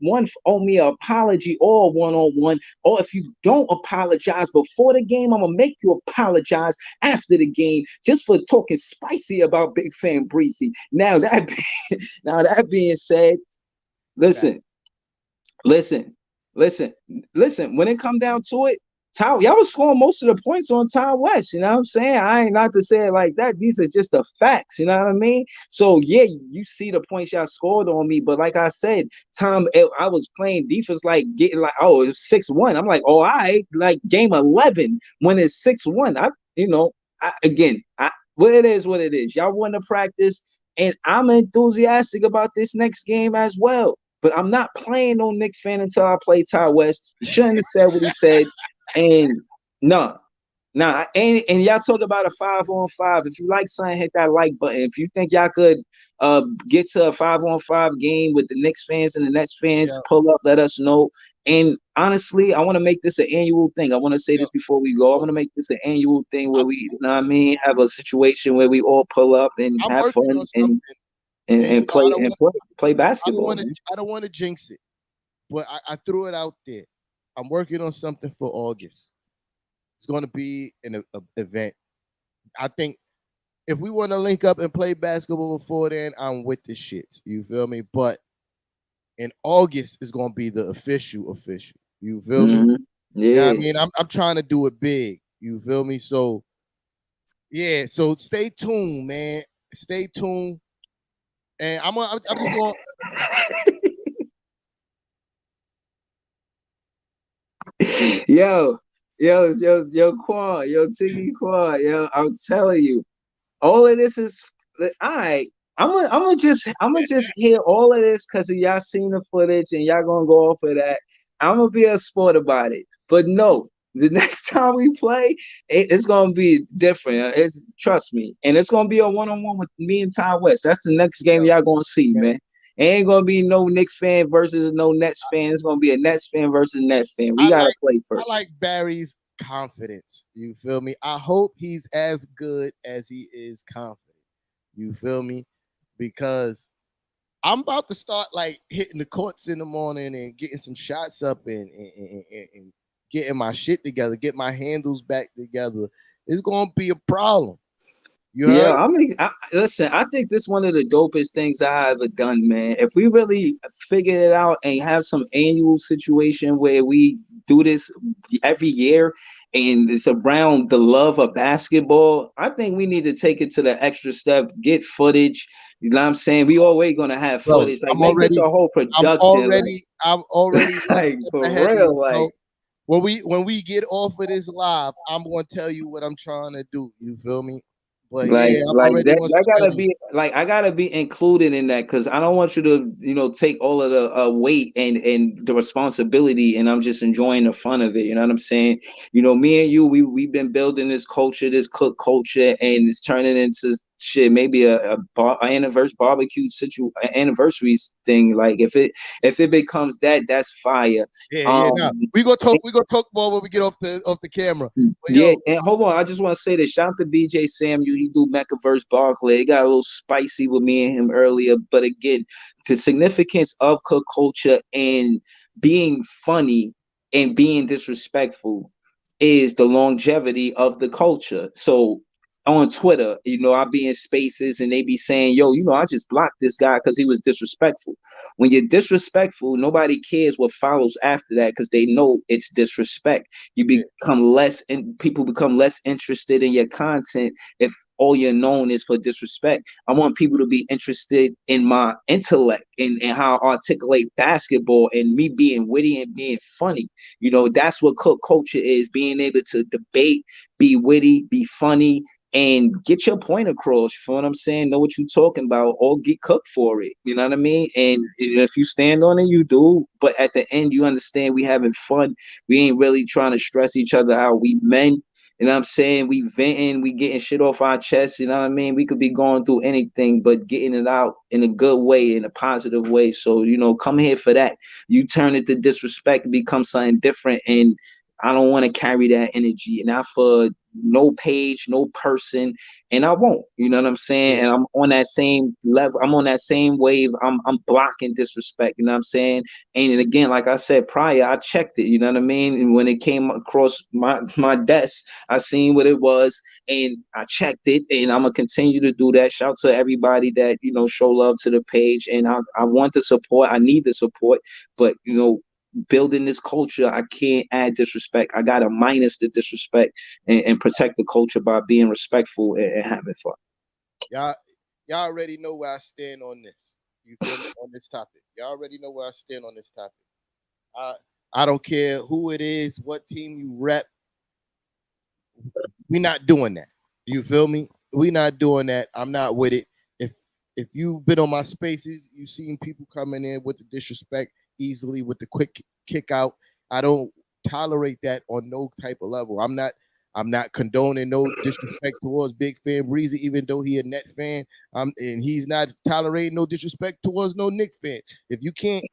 owe me an apology or one-on-one, or if you don't apologize before the game, I'm gonna make you apologize after the game just for talking spicy about Big Fan Breezy. Now that being said, listen. When it come down to it, y'all was scoring most of the points on Ty West, you know what I'm saying? I ain't not to say it like that. These are just the facts, you know what I mean? So, yeah, you see the points y'all scored on me, but like I said, I was playing defense like getting like, oh, it's 6-1. I'm like, oh, all right, like game 11 when it's 6-1. What it is. Y'all won the practice, and I'm enthusiastic about this next game as well. But I'm not playing no Knick fan until I play Ty West. He shouldn't have said what he said. And and y'all talk about a 5-on-5. If you like something, hit that like button. If you think y'all could get to a 5-on-5 game with the Knicks fans and the Nets fans, pull up, let us know. And honestly, I want to make this an annual thing. I want to say this before we go. I want to make this an annual thing where we, you know what I mean, have a situation where we all pull up and have fun and play basketball. I don't want to jinx it, but I threw it out there. I'm working on something for August. It's going to be an event. I think if we want to link up and play basketball before then, I'm with the shit. You feel me? But in August is going to be the official. You feel me? Yeah. You know what I mean, I'm trying to do it big. You feel me? So, yeah. So stay tuned, man. Stay tuned. And I'm just going. Yo, Quan, Tiggy Quan, I'm telling you, all of this is all right. I'm gonna just hear all of this because y'all seen the footage and y'all gonna go off of that. I'm gonna be a sport about it, but no, the next time we play, it's gonna be different. Trust me, and it's gonna be a one-on-one with me and Ty West. That's the next game y'all gonna see, man. It ain't gonna be no Knicks fan versus no Nets fan. It's gonna be a Nets fan versus Nets fan. We gotta play first. I like Barry's confidence. You feel me? I hope he's as good as he is confident. You feel me? Because I'm about to start like hitting the courts in the morning and getting some shots up and getting my shit together, get my handles back together. It's gonna be a problem. Listen, I think this is one of the dopest things I ever done, man. If we really figure it out and have some annual situation where we do this every year and it's around the love of basketball, I think we need to take it to the extra step, get footage, You know what I'm saying? We always gonna have Bro, footage. Like, make this a whole production. I'm already like for ahead of real. you, Like, bro. When we get off of this live, I'm gonna tell you what I'm trying to do. You feel me? But yeah, I'm already one step that ahead gotta of you. be like, I gotta be included in that, because I don't want you to, you know, take all of the weight and the responsibility, and I'm just enjoying the fun of it. You know what I'm saying? You know, me and you, we've been building this culture, this cook culture, and it's turning into shit, maybe a anniversary barbecue anniversaries thing. Like, if it becomes that, that's fire. Yeah. Nah. We gonna talk more when we get off the camera. But Yeah, yo, and hold on, I just want to say this. Shout out to BJ Samuel. He do Mechaverse Barclay. It got a little spicy with me and him earlier, but again, the significance of cook culture and being funny and being disrespectful is the longevity of the culture. So on Twitter, you know, I be in spaces and they be saying, yo, you know, I just blocked this guy because he was disrespectful. When you're disrespectful, nobody cares what follows after that, because they know it's disrespect. You become people become less interested in your content if all you're known is for disrespect. I want people to be interested in my intellect and how I articulate basketball and me being witty and being funny. You know, that's what cook culture is: being able to debate, be witty, be funny, and get your point across. You know what I'm saying? Know what you're talking about, or get cooked for it. You know what I mean? And if you stand on it, you do. But at the end, you understand we having fun. We ain't really trying to stress each other out. We men. You know what I'm saying? We venting, we getting shit off our chest. You know what I mean? We could be going through anything, but getting it out in a good way, in a positive way. So, you know, come here for that. You turn it to disrespect, become something different. And I don't want to carry that energy. Not for no page, no person, and I won't. You know what I'm saying? And I'm on that same level. I'm on that same wave. I'm blocking disrespect. You know what I'm saying? And again, like I said prior, I checked it. You know what I mean? And when it came across my desk, I seen what it was, and I checked it. And I'm gonna continue to do that. Shout to everybody that, you know, show love to the page. And I want the support. I need the support. But, you know, building this culture, I can't add disrespect. I gotta minus the disrespect and protect the culture by being respectful and having fun. y'all already know where I stand on this. You feel me? On this topic. Y'all already know where I stand on this topic. I don't care who it is, what team you rep. We're not doing that. You feel me? We're not doing that. I'm not with it. If you've been on my spaces, you've seen people coming in with the disrespect easily, with the quick kick out. I don't tolerate that on no type of level. I'm not condoning no disrespect towards Big Fan Breezy, even though he a Net fan. And he's not tolerating no disrespect towards no Knicks fan. If you can't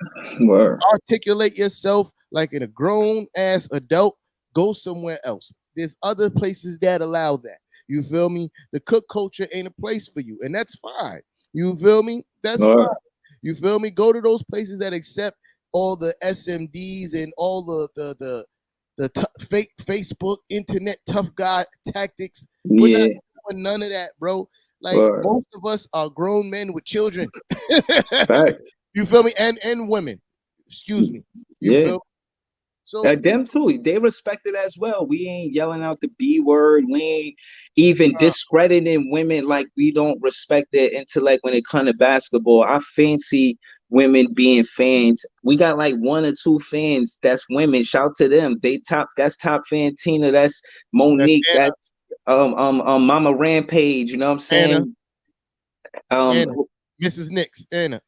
articulate yourself like in a grown ass adult, go somewhere else. There's other places that allow that. You feel me? The cook culture ain't a place for you, and that's fine. You feel me? That's fine. You feel me? Go to those places that accept all the SMDs and all the fake Facebook internet tough guy tactics. We're not doing none of that, bro. Like most of us are grown men with children. You feel me? And women. Excuse me. You feel me? So them too, they respect it as well. We ain't yelling out the B word. We ain't even discrediting women like we don't respect their intellect when it comes to basketball. I fancy women being fans. We got like 1 or 2 fans that's women. Shout to them. That's top fan Tina. That's Monique. That's Mama Rampage. You know what I'm saying? Anna. Mrs. Nix. Anna.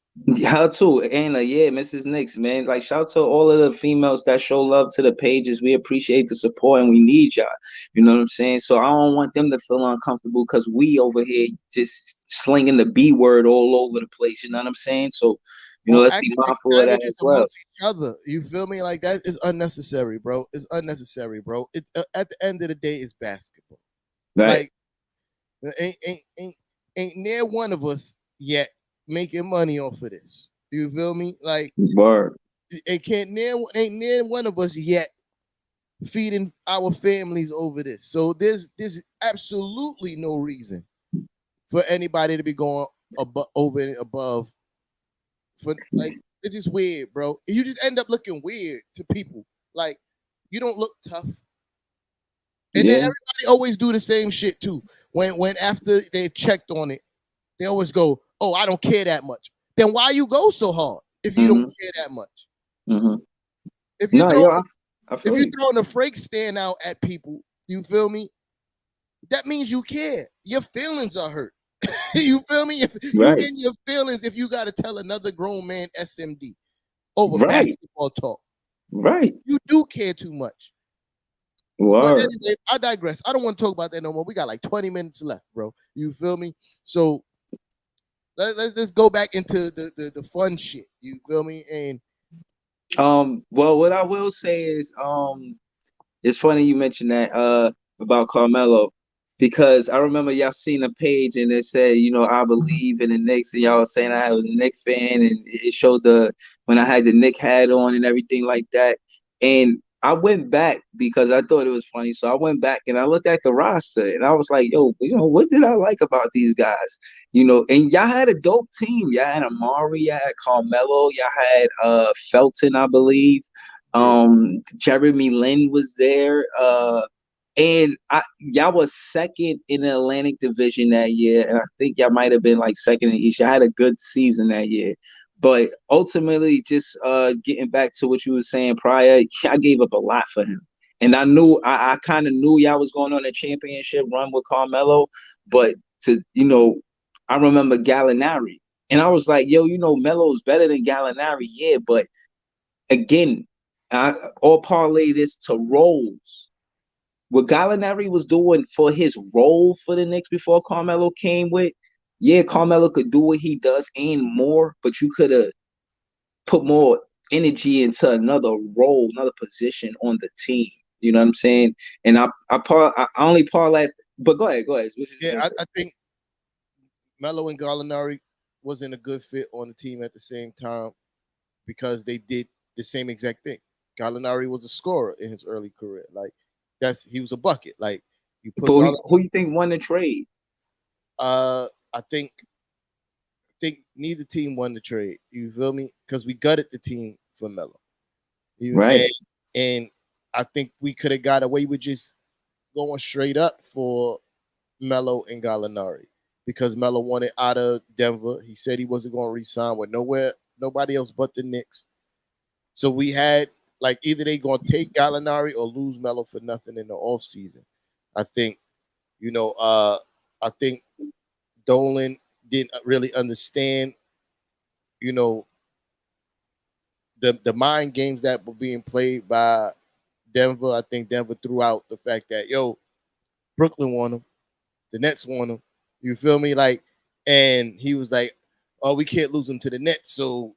How to Anna, yeah, Mrs. Nix, man. Like, shout to all of the females that show love to the pages. We appreciate the support and we need y'all. You know what I'm saying? So I don't want them to feel uncomfortable because we over here just slinging the B word all over the place. You know what I'm saying? So, you know, let's be mindful of that as well. Each other, you feel me? Like, that is unnecessary, bro. It's unnecessary, bro. It at the end of the day, it's basketball. Right? Like, ain't near one of us yet making money off of this. You feel me? Like, ain't near one of us yet feeding our families over this. So there's absolutely no reason for anybody to be going over and above. For, like, it's just weird, bro. You just end up looking weird to people. Like, you don't look tough. And then everybody always do the same shit too. When after they checked on it, they always go, "Oh, I don't care that much." Then why you go so hard if you don't care that much? If you throwing a Frank stand out at people, you feel me? That means you care. Your feelings are hurt. You feel me? If you in your feelings, if you got to tell another grown man SMD over basketball talk, you do care too much. But anyway, I digress. I don't want to talk about that no more. We got like 20 minutes left, bro. You feel me? So let's go back into the fun shit. You feel me? And well, what I will say is it's funny you mentioned that about Carmelo, because I remember y'all seen a page and it said, you know, I believe in the Knicks, and y'all was saying I was a Knicks fan, and it showed when I had the Knick hat on and everything like that. And I went back because I thought it was funny. So I went back and I looked at the roster and I was like, yo, you know, what did I like about these guys? You know, and y'all had a dope team. Y'all had Amari, y'all had Carmelo, y'all had Felton, I believe. Jeremy Lin was there. And y'all was second in the Atlantic Division that year. And I think y'all might have been like second in East. Y'all had a good season that year. But ultimately, just getting back to what you were saying prior, I gave up a lot for him. And I knew, I kind of knew y'all was going on a championship run with Carmelo. But I remember Gallinari. And I was like, yo, you know, Melo's better than Gallinari. Yeah, but again, I'll parlay this to roles. What Gallinari was doing for his role for the Knicks before Carmelo came with, yeah, Carmelo could do what he does and more, but you could have put more energy into another role, another position on the team. You know what I'm saying? And I only parlay, but go ahead. Yeah, I think Melo and Gallinari wasn't a good fit on the team at the same time because they did the same exact thing. Gallinari was a scorer in his early career. Like he was a bucket. Like you put. But who you think won the trade? I think neither team won the trade. You feel me? Because we gutted the team for Melo. Right. And I think we could have got away with just going straight up for Melo and Gallinari because Melo wanted out of Denver. He said he wasn't going to re-sign with nobody else but the Knicks. So we had like either they going to take Gallinari or lose Melo for nothing in the offseason. I think, I think Dolan didn't really understand, the mind games that were being played by Denver. I think Denver threw out the fact that, Brooklyn won him. The Nets won him. You feel me? Like, and he was like, oh, we can't lose him to the Nets, so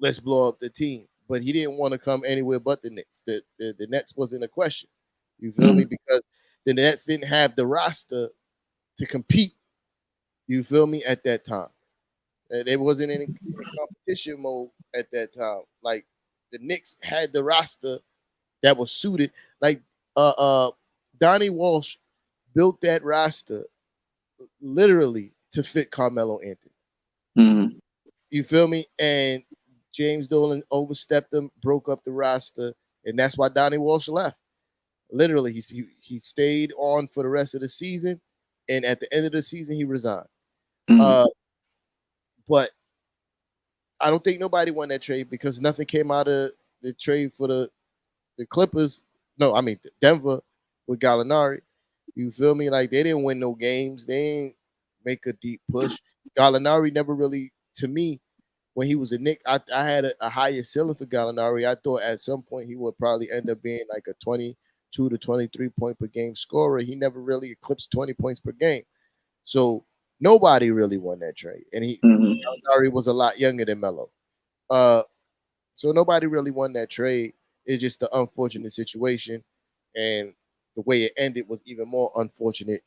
let's blow up the team. But he didn't want to come anywhere but the Nets. The Nets wasn't a question. You feel me? Because the Nets didn't have the roster to compete. You feel me? At that time. They wasn't in competition mode at that time. Like the Knicks had the roster that was suited. Like Donnie Walsh built that roster literally to fit Carmelo Anthony. You feel me? And James Dolan overstepped him, broke up the roster, and that's why Donnie Walsh left. Literally, he stayed on for the rest of the season, and at the end of the season, he resigned. But I don't think nobody won that trade because nothing came out of the trade for the Clippers. No, I mean Denver with Gallinari. You feel me? Like they didn't win no games. They didn't make a deep push. Gallinari never really, to me, when he was a Knick, I had a higher ceiling for Gallinari. I thought at some point he would probably end up being like a 22 to 23 point per game scorer. He never really eclipsed 20 points per game. So nobody really won that trade. And Gallinari was a lot younger than Melo. So nobody really won that trade. It's just the unfortunate situation. And the way it ended was even more unfortunate.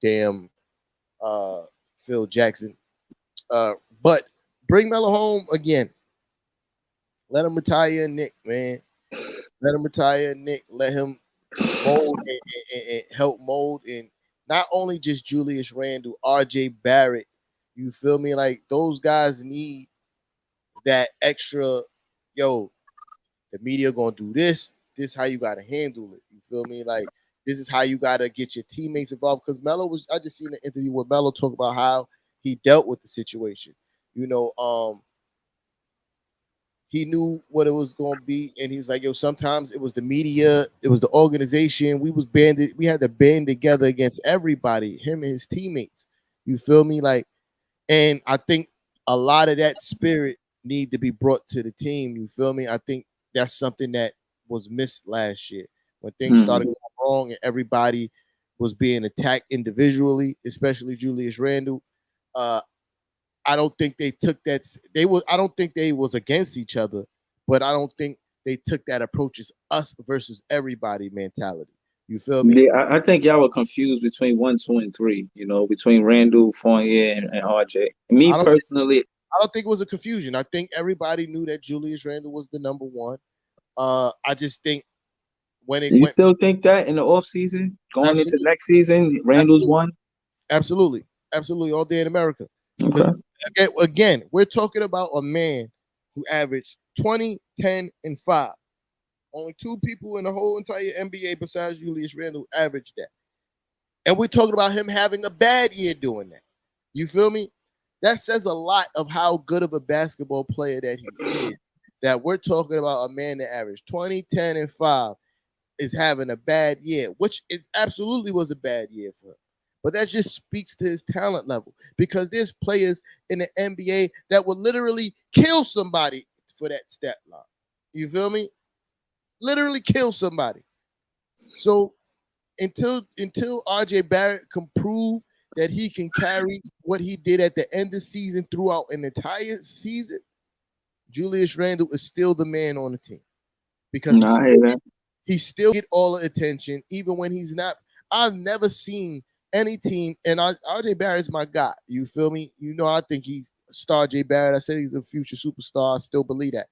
Damn Phil Jackson. But bring Melo home again. Let him retire a Knick, man. Let him retire a Knick. Let him mold and help mold. And not only just Julius Randle, RJ Barrett. You feel me? Like those guys need that extra, the media gonna do this. This how you gotta handle it. You feel me? Like this is how you gotta get your teammates involved. Because I just seen an interview with Melo talk about how he dealt with the situation. You know, he knew what it was going to be, and he was like, "Yo, sometimes it was the media, it was the organization. We was banded. We had to band together against everybody, him and his teammates. You feel me? Like, and I think a lot of that spirit need to be brought to the team. You feel me? I think that's something that was missed last year when things started going wrong and everybody was being attacked individually, especially Julius Randle. Uh, I don't think they took that. They was. I don't think they was against each other, but I don't think they took that approach as us versus everybody mentality. You feel me? Yeah, I think y'all were confused between 1, 2, and 3. You know, between Randall, Fournier, and RJ. Me I don't. personally, I don't think it was a confusion. I think everybody knew that Julius Randle was the number one. I just think when it you went, still think that in the off season, going into absolutely, next season, Randall's absolutely, one. absolutely, all day in America. Because Okay. again, we're talking about a man who averaged 20, 10, and 5. Only 2 people in the whole entire NBA besides Julius Randle averaged that. And we're talking about him having a bad year doing that. You feel me? That says a lot of how good of a basketball player that he is. That we're talking about a man that averaged 20, 10, and 5 is having a bad year, which is absolutely was a bad year for him. But that just speaks to his talent level because there's players in the NBA that will literally kill somebody for that stat line. You feel me? Literally kill somebody. So until RJ Barrett can prove that he can carry what he did at the end of the season throughout an entire season, Julius Randle is still the man on the team because No, I hear that. he still get all the attention even when he's not. I've never seen any team, and RJ Barrett's my guy. You feel me? You know, I think he's star J Barrett. I said he's a future superstar. I still believe that,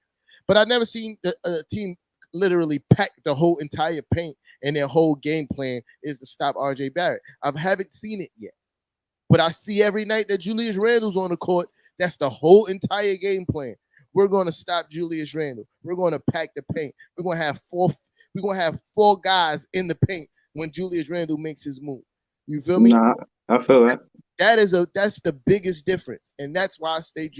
but I've never seen a team literally pack the whole entire paint and their whole game plan is to stop RJ Barrett. I haven't seen it yet. But I see every night that Julius Randle's on the court, that's the whole entire game plan. We're going to stop Julius Randle. We're going to pack the paint. We're going to have 4 guys in the paint when Julius Randle makes his move. You feel me? Nah, I feel that. That's the biggest difference. And that's why I say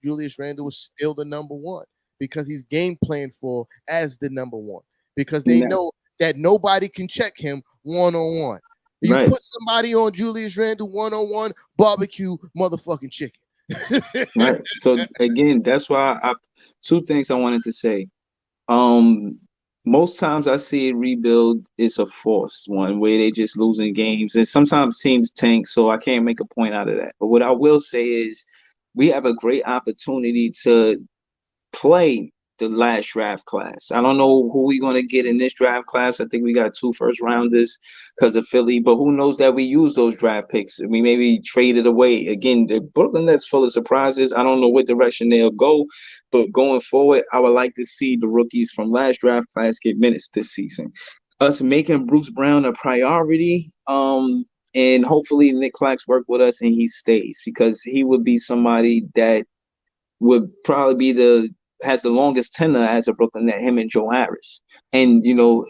Julius Randle is still the number one because he's game planned for as the number one because they know that nobody can check him one-on-one. You Right. put somebody on Julius Randle one-on-one, barbecue motherfucking chicken. Right. So again, that's why 2 things I wanted to say. Most times I see it rebuild is a forced one where they just losing games, and sometimes teams tank. So I can't make a point out of that. But what I will say is, we have a great opportunity to play the last draft class. I don't know who we're going to get in this draft class. I think we got 2 first rounders because of Philly, but who knows that we use those draft picks. We maybe trade it away. Again, the Brooklyn Nets full of surprises. I don't know what direction they'll go, but going forward, I would like to see the rookies from last draft class get minutes this season. Us making Bruce Brown a priority, and hopefully Nick Clax work with us and he stays because he would be somebody that would probably be has the longest tenure as a Brooklyn Net, him and Joe Harris. And, you know,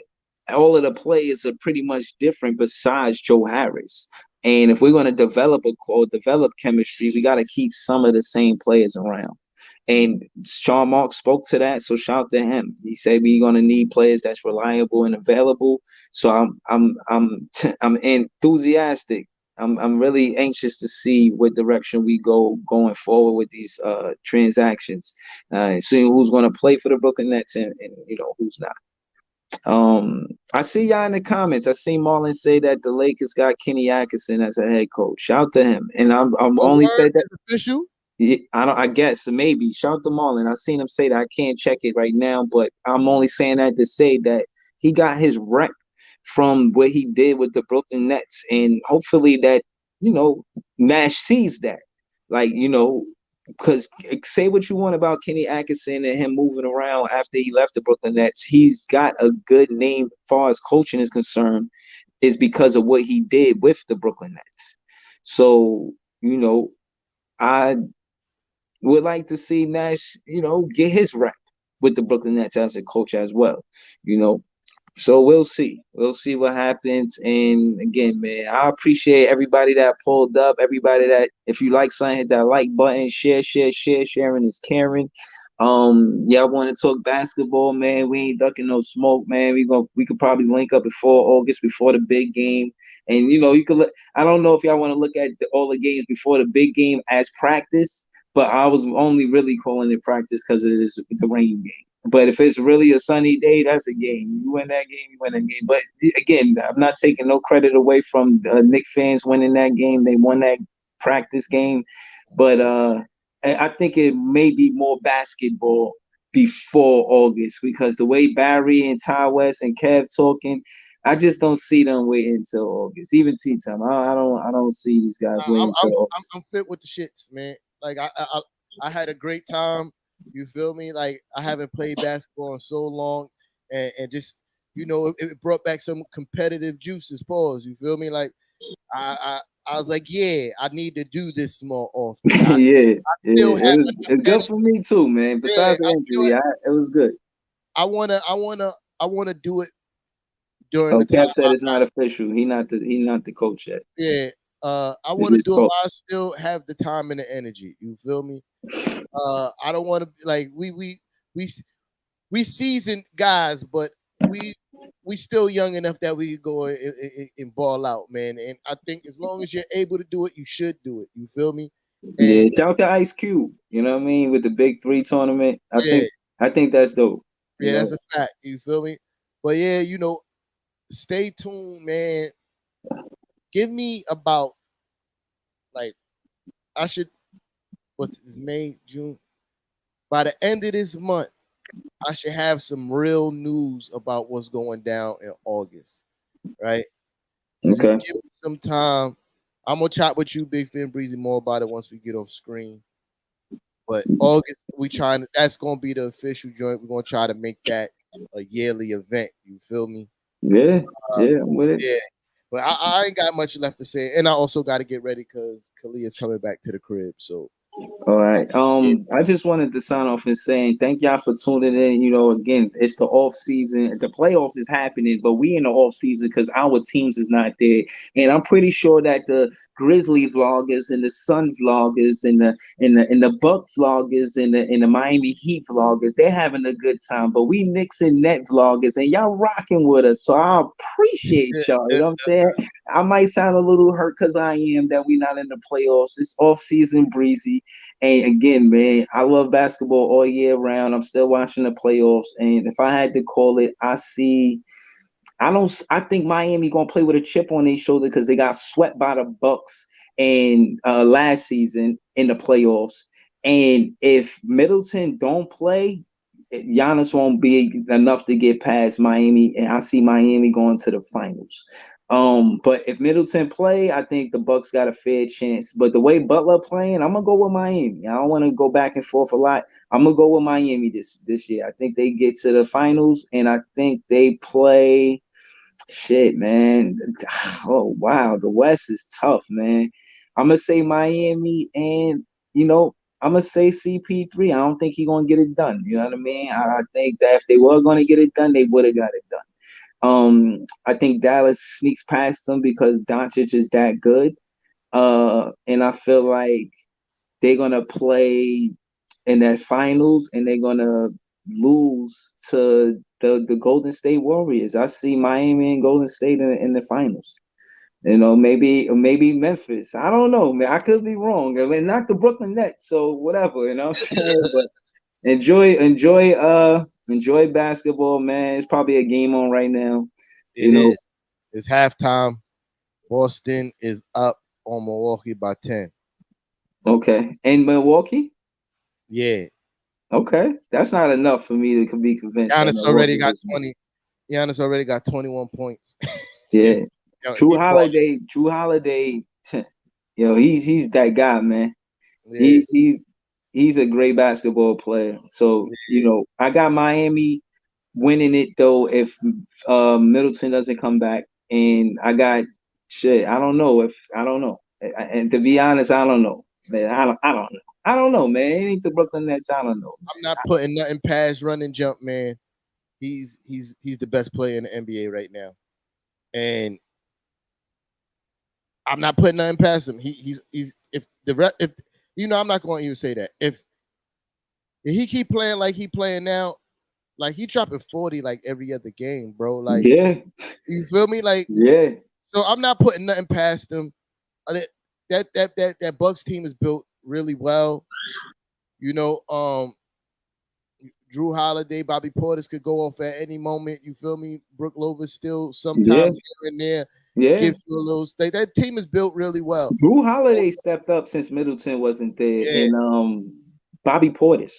all of the players are pretty much different besides Joe Harris. And if we're going to develop chemistry, we got to keep some of the same players around. And Sean Marks spoke to that, so shout out to him. He said we're going to need players that's reliable and available. So I'm enthusiastic. I'm really anxious to see what direction we go going forward with these transactions, and seeing who's going to play for the Brooklyn Nets and you know who's not. I see y'all in the comments. I see Marlon say that the Lakers got Kenny Atkinson as a head coach. Shout to him, and I'm only say that official. I guess maybe shout to Marlon. I seen him say that. I can't check it right now, but I'm only saying that to say that he got his rep from what he did with the Brooklyn Nets, and hopefully that, you know, Nash sees that. Like, you know, because say what you want about Kenny Atkinson and him moving around after he left the Brooklyn Nets, he's got a good name as far as coaching is concerned, is because of what he did with the Brooklyn Nets. So, you know, I would like to see Nash, you know, get his rep with the Brooklyn Nets as a coach as well, you know. So we'll see. We'll see what happens. And again, man, I appreciate everybody that pulled up. Everybody that, if you like something, hit that like button. Share, share, share. Sharing is caring. Y'all want to talk basketball, man? We ain't ducking no smoke, man. We could probably link up before August, before the big game. And you could look. I don't know if y'all want to look at all the games before the big game as practice, but I was only really calling it practice because it is the rain game. But if it's really a sunny day, that's a game. You win that game, you win that game. But again, I'm not taking no credit away from Knick fans winning that game. They won that practice game. But I think it may be more basketball before August because the way Barry and Ty West and Kev talking, I just don't see them waiting until August. Even T-Time, I don't see these guys waiting until August. I'm fit with the shits, man. Like I had a great time. You feel me? Like I haven't played basketball in so long, and just it brought back some competitive juices. Pause. You feel me? Like I was like, yeah, I need to do this more often. It's good for me too, man. Besides the injury, it was good. I wanna do it during the time. Kev said it's not official. He not the coach yet. Yeah. I want to do it while I still have the time and the energy. You feel me? I don't want to like we seasoned guys, but we still young enough that we could go and ball out, man. And I think as long as you're able to do it, you should do it. You feel me? And shout out to Ice Cube. You know what I mean? With the Big 3 tournament, I think that's dope. Yeah, that's a fact. You feel me? But yeah, stay tuned, man. Give me about what is May, June? By the end of this month, I should have some real news about what's going down in August, right? So okay. Just give me some time. I'm gonna chat with you, Big Fin Breezy, more about it once we get off screen. But August, that's gonna be the official joint. We're gonna try to make that a yearly event. You feel me? Yeah, I'm with it. Yeah. But I ain't got much left to say. And I also got to get ready because Kalia's coming back to the crib. So, all right. I just wanted to sign off and saying thank y'all for tuning in. Again, it's the off season. The playoffs is happening, but we in the off season because our teams is not there. And I'm pretty sure that the Grizzly vloggers and the Sun vloggers and the Buck vloggers and the Miami Heat vloggers, they're having a good time. But we Knicks and Net vloggers and y'all rocking with us. So I appreciate y'all. You know what I'm saying? I might sound a little hurt because I am that we not in the playoffs. It's off season breezy. And again, man, I love basketball all year round. I'm still watching the playoffs. And if I had to call it, I think Miami gonna play with a chip on their shoulder because they got swept by the Bucks and last season in the playoffs. And if Middleton don't play, Giannis won't be enough to get past Miami, and I see Miami going to the finals. But if Middleton play, I think the Bucks got a fair chance. But the way Butler playing, I'm gonna go with Miami. I don't want to go back and forth a lot. I'm gonna go with Miami this year. I think they get to the finals, and I think they play. Shit, man. Oh wow, the West is tough, man. I'm gonna say Miami, and I'm gonna say CP3. I don't think he's gonna get it done. You know what I mean? I think that if they were gonna get it done, they would have got it done. I think Dallas sneaks past them because Doncic is that good. And I feel like they're gonna play in that finals and they're gonna lose to the Golden State Warriors. I see Miami and Golden State in the finals. Maybe Memphis. I don't know, man. I could be wrong. I mean, not the Brooklyn Nets, so whatever, But enjoy basketball, man. It's probably a game on right now. It's halftime. Boston is up on Milwaukee by 10. Okay. And Milwaukee? Yeah. Okay. That's not enough for me to be convinced. Giannis already got 20. Giannis already got 21 points. Yeah. Drew Holiday. He's that guy, man. Yeah. He's a great basketball player. So, I got Miami winning it though if Middleton doesn't come back. And I got I don't know. And to be honest, I don't know. Man, I don't know. I don't know, man. It ain't the Brooklyn Nets. I don't know. I'm not putting nothing past run and jump, man. he's the best player in the NBA right now, and I'm not putting nothing past him. He's if I'm not going to even say that if he keep playing like he playing now, like he dropping 40 like every other game, bro. Like, yeah, you feel me? Like, yeah. so I'm not putting nothing past him. That Bucks team is built really well. You know, Drew Holiday, Bobby Portis could go off at any moment. You feel me? Brook Lopez still sometimes here and there gives you a little. That team is built really well. Drew Holiday stepped up since Middleton wasn't there, and Bobby Portis.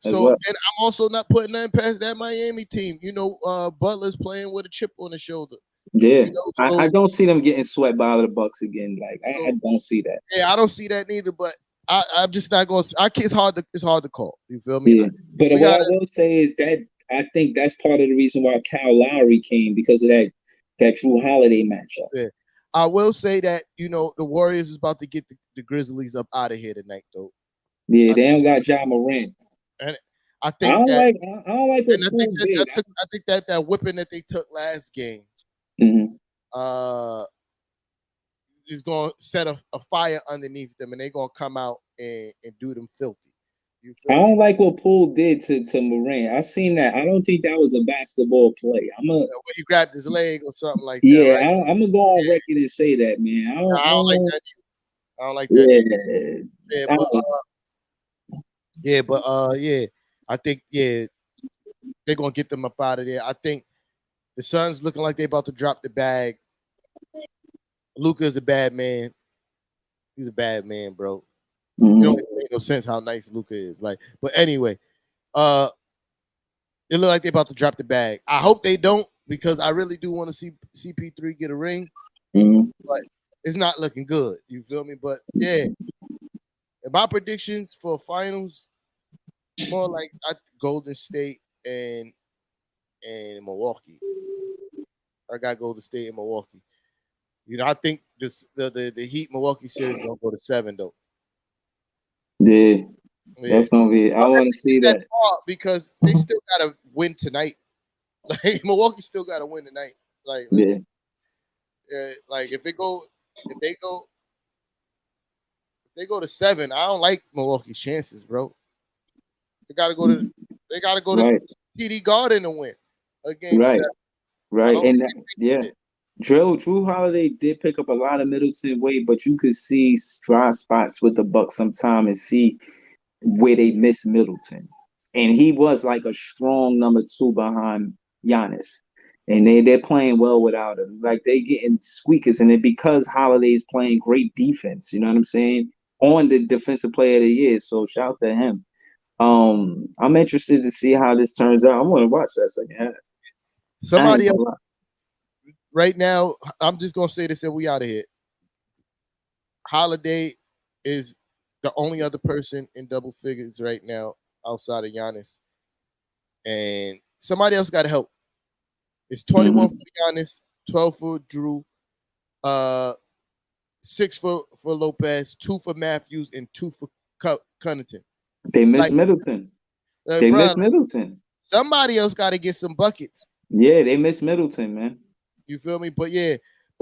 So, well. And I'm also not putting nothing past that Miami team. You know, Butler's playing with a chip on his shoulder. Yeah, you know, so, I don't see them getting swept by the Bucks again. Like, I don't see that. Yeah, I don't see that neither. But I'm just not going. It's hard to call. You feel me? Yeah, but what I will say is that I think that's part of the reason why Kyle Lowry came, because of that Drew Holiday matchup. Yeah. I will say that, you know, the Warriors is about to get the Grizzlies up out of here tonight, though. Yeah, they don't got Ja Morant. And I think I don't like what Poole did. I think that whipping that they took last game is going to set a fire underneath them, and they're going to come out and do them filthy. I don't like what Poole did to Morant. I seen that. I don't think that was a basketball play. When he grabbed his leg or something like that. Right? I'm gonna go on record and say that, man. I don't like that. I don't like that. Yeah, I think they're gonna get them up out of there. I think the Suns looking like they're about to drop the bag. Luka is a bad man. He's a bad man, bro. It don't make no sense how nice Luka is. Like, but anyway, it look like they're about to drop the bag. I hope they don't, because I really do want to see CP3 get a ring. But it's not looking good. You feel me? But yeah, my predictions for finals more like Golden State and Milwaukee. I got Golden State and Milwaukee. You know, I think the Heat Milwaukee series gonna go to 7 though. Yeah, that's gonna be. I want to see that because they still gotta win tonight. Like, Milwaukee still gotta win tonight. Like, like if they go to 7, I don't like Milwaukee's chances, bro. They gotta go to TD Garden to win a game 7. Right, and Drew Holiday did pick up a lot of Middleton weight, but you could see dry spots with the Bucks sometime and see where they missed Middleton. And he was like a strong number 2 behind Giannis. And they're playing well without him. Like, they getting squeakers, and it because Holiday's playing great defense, you know what I'm saying? On the defensive player of the year. So shout to him. I'm interested to see how this turns out. I want to watch that second half. Somebody else. Right now, I'm just gonna say this and we out of here. Holiday is the only other person in double figures right now outside of Giannis, and somebody else got to help. It's 21 for Giannis, 12 for Drew, 6 for Lopez, 2 for Matthews, and 2 for Connaughton. They missed Middleton. They missed Middleton. Somebody else got to get some buckets. Yeah, they missed Middleton, man. You feel me? But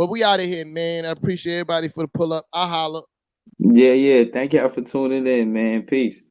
we out of here, man. I appreciate everybody for the pull up. I holla. Yeah. Thank y'all for tuning in, man. Peace.